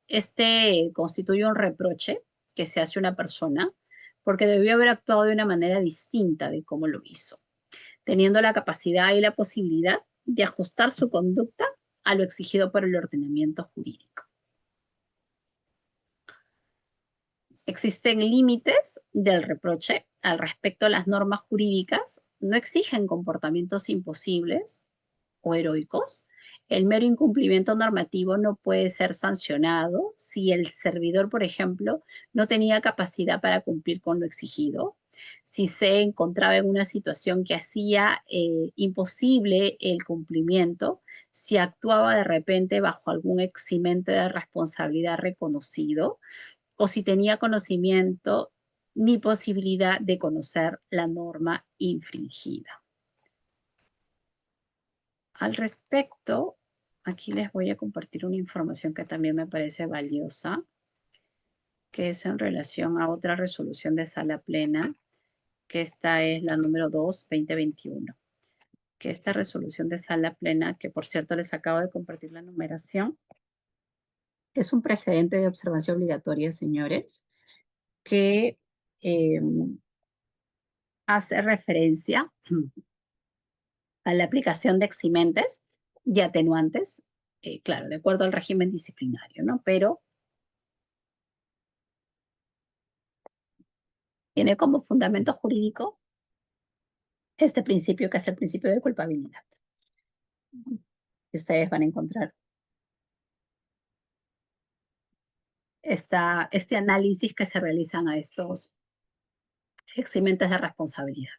este constituye un reproche que se hace a una persona porque debió haber actuado de una manera distinta de cómo lo hizo, teniendo la capacidad y la posibilidad de ajustar su conducta a lo exigido por el ordenamiento jurídico. Existen límites del reproche al respecto. Las normas jurídicas no exigen comportamientos imposibles o heroicos El mero incumplimiento normativo no puede ser sancionado si el servidor, por ejemplo, no tenía capacidad para cumplir con lo exigido, si se encontraba en una situación que hacía imposible el cumplimiento, si actuaba de repente bajo algún eximente de responsabilidad reconocido o si tenía conocimiento ni posibilidad de conocer la norma infringida. Al respecto, aquí les voy a compartir una información que también me parece valiosa, que es en relación a otra resolución de sala plena, que esta es la número 2/2021. Que esta resolución de sala plena, que por cierto les acabo de compartir la numeración, es un precedente de observancia obligatoria, señores, que eh, hace referencia a la aplicación de eximentes y atenuantes, claro, de acuerdo al régimen disciplinario, ¿no? Pero tiene como fundamento jurídico este principio que es el principio de culpabilidad. Y ustedes van a encontrar este análisis que se realizan a estos eximentes de responsabilidad.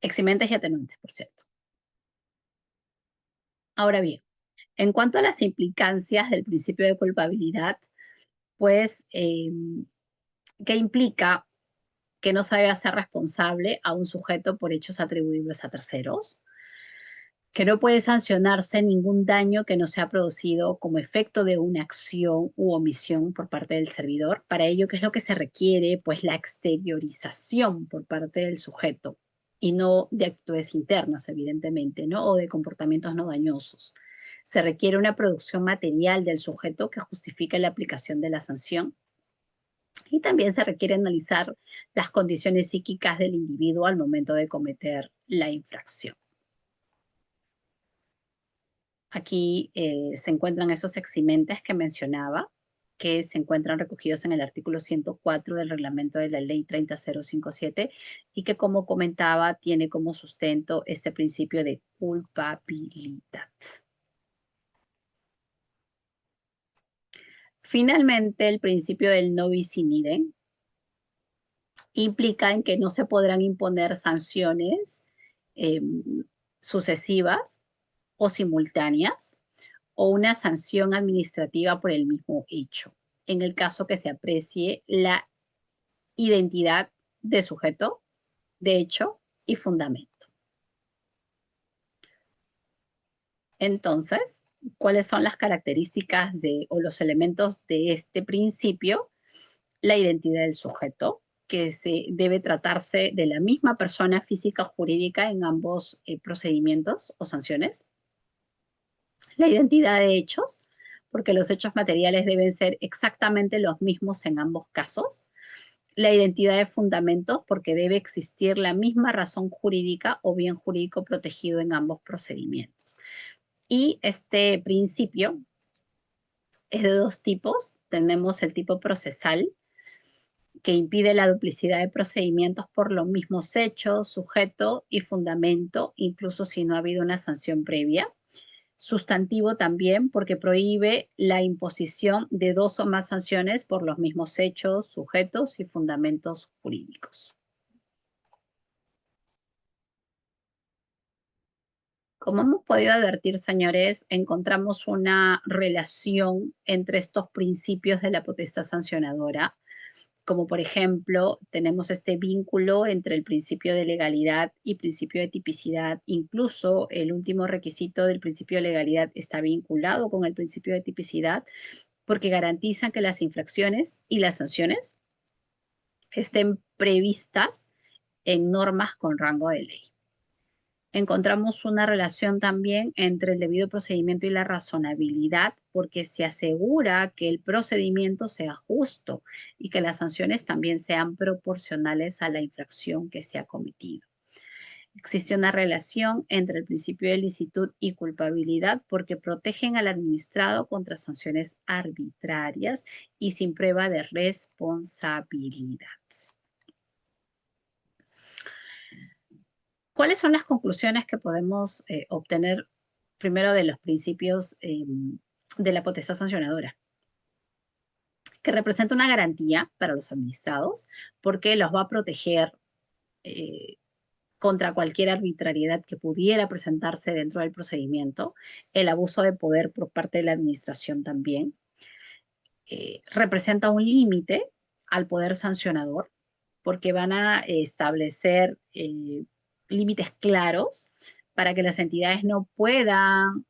Eximentes y atenuantes, por cierto. Ahora bien, en cuanto a las implicancias del principio de culpabilidad, pues, ¿qué implica que no se debe hacer responsable a un sujeto por hechos atribuibles a terceros? Que no puede sancionarse ningún daño que no sea producido como efecto de una acción u omisión por parte del servidor. Para ello, ¿qué es lo que se requiere? Pues la exteriorización por parte del sujeto y no de actitudes internas, evidentemente, ¿no? O de comportamientos no dañosos. Se requiere una producción material del sujeto que justifique la aplicación de la sanción. Y también se requiere analizar las condiciones psíquicas del individuo al momento de cometer la infracción. Aquí se encuentran esos eximentes que mencionaba, que se encuentran recogidos en el artículo 104 del reglamento de la ley 30057 y que, como comentaba, tiene como sustento este principio de culpabilidad. Finalmente, el principio del no bis in idem implica en que no se podrán imponer sanciones eh, sucesivas o simultáneas o una sanción administrativa por el mismo hecho, en el caso que se aprecie la identidad de sujeto, de hecho y fundamento. Entonces, ¿cuáles son las características o los elementos de este principio? La identidad del sujeto, que se debe tratarse de la misma persona física o jurídica en ambos procedimientos o sanciones. La identidad de hechos, porque los hechos materiales deben ser exactamente los mismos en ambos casos. La identidad de fundamentos, porque debe existir la misma razón jurídica o bien jurídico protegido en ambos procedimientos. Y este principio es de dos tipos. Tenemos el tipo procesal, que impide la duplicidad de procedimientos por los mismos hechos, sujeto y fundamento, incluso si no ha habido una sanción previa. Sustantivo también, porque prohíbe la imposición de dos o más sanciones por los mismos hechos, sujetos y fundamentos jurídicos. Como hemos podido advertir, señores, encontramos una relación entre estos principios de la potestad sancionadora, como por ejemplo, tenemos este vínculo entre el principio de legalidad y principio de tipicidad. Incluso el último requisito del principio de legalidad está vinculado con el principio de tipicidad porque garantizan que las infracciones y las sanciones estén previstas en normas con rango de ley. Encontramos una relación también entre el debido procedimiento y la razonabilidad, porque se asegura que el procedimiento sea justo y que las sanciones también sean proporcionales a la infracción que se ha cometido. Existe una relación entre el principio de licitud y culpabilidad porque protegen al administrado contra sanciones arbitrarias y sin prueba de responsabilidad. ¿Cuáles son las conclusiones que podemos obtener primero de los principios de la potestad sancionadora? Que representa una garantía para los administrados porque los va a proteger eh, contra cualquier arbitrariedad que pudiera presentarse dentro del procedimiento, el abuso de poder por parte de la administración también. Representa un límite al poder sancionador porque van a establecer límites claros para que las entidades no puedan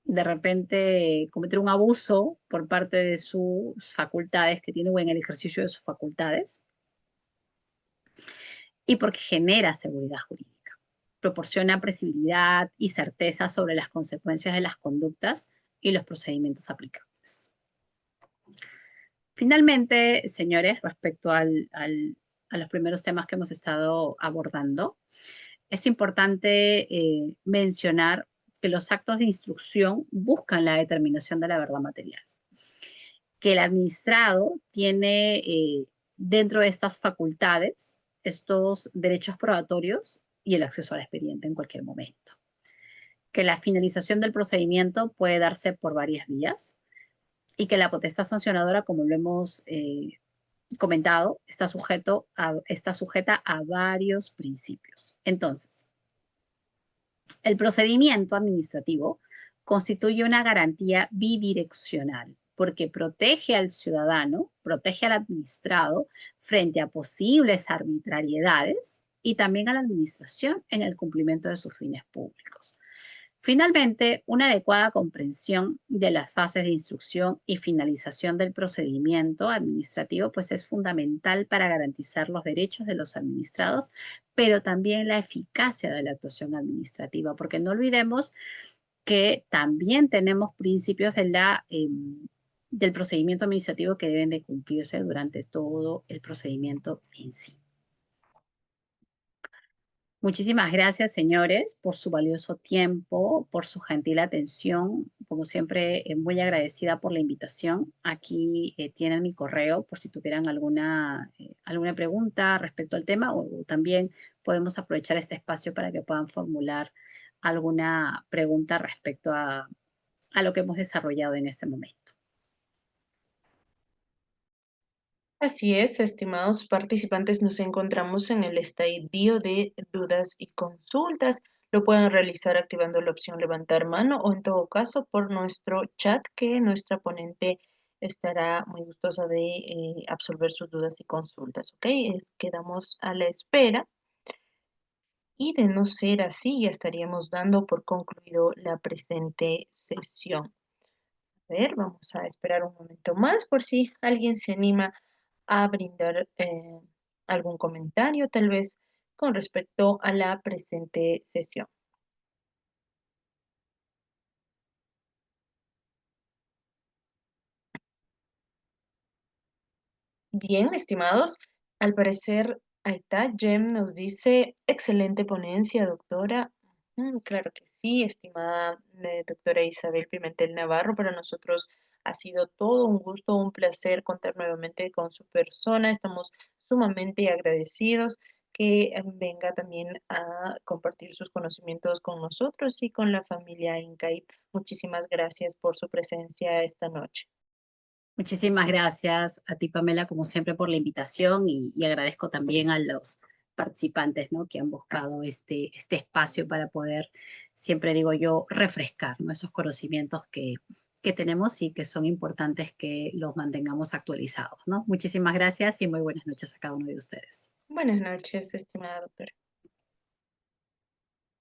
de repente cometer un abuso por parte de sus facultades que tiene o en el ejercicio de sus facultades y porque genera seguridad jurídica. Proporciona previsibilidad y certeza sobre las consecuencias de las conductas y los procedimientos aplicables. Finalmente, señores, respecto a los primeros temas que hemos estado abordando, es importante mencionar que los actos de instrucción buscan la determinación de la verdad material, que el administrado tiene dentro de estas facultades estos derechos probatorios y el acceso al expediente en cualquier momento, que la finalización del procedimiento puede darse por varias vías y que la potestad sancionadora, como lo hemos comentado, está sujeta a varios principios. Entonces, el procedimiento administrativo constituye una garantía bidireccional porque protege al ciudadano, protege al administrado frente a posibles arbitrariedades y también a la administración en el cumplimiento de sus fines públicos. Finalmente, una adecuada comprensión de las fases de instrucción y finalización del procedimiento administrativo pues es fundamental para garantizar los derechos de los administrados, pero también la eficacia de la actuación administrativa, porque no olvidemos que también tenemos principios del procedimiento administrativo que deben de cumplirse durante todo el procedimiento en sí. Muchísimas gracias, señores, por su valioso tiempo, por su gentil atención. Como siempre, muy agradecida por la invitación. Aquí tienen mi correo por si tuvieran alguna pregunta respecto al tema o también podemos aprovechar este espacio para que puedan formular alguna pregunta respecto a lo que hemos desarrollado en este momento. Así es, estimados participantes, nos encontramos en el estadio de dudas y consultas. Lo pueden realizar activando la opción levantar mano o en todo caso por nuestro chat que nuestra ponente estará muy gustosa de absolver sus dudas y consultas. ¿Ok? Quedamos a la espera y de no ser así ya estaríamos dando por concluido la presente sesión. A ver, vamos a esperar un momento más por si alguien se anima a brindar algún comentario, tal vez con respecto a la presente sesión. Bien, estimados, al parecer, ahí está, Jem nos dice, excelente ponencia, doctora. Claro que sí, estimada doctora Isabel Pimentel Navarro, para nosotros ha sido todo un gusto, un placer contar nuevamente con su persona. Estamos sumamente agradecidos que venga también a compartir sus conocimientos con nosotros y con la familia INCAIP. Muchísimas gracias por su presencia esta noche. Muchísimas gracias a ti, Pamela, como siempre, por la invitación y agradezco también a los participantes, ¿no? Que han buscado este espacio para poder, siempre digo yo, refrescar, ¿no? Esos conocimientos que tenemos y que son importantes que los mantengamos actualizados, ¿no? Muchísimas gracias y muy buenas noches a cada uno de ustedes. Buenas noches, estimada doctora.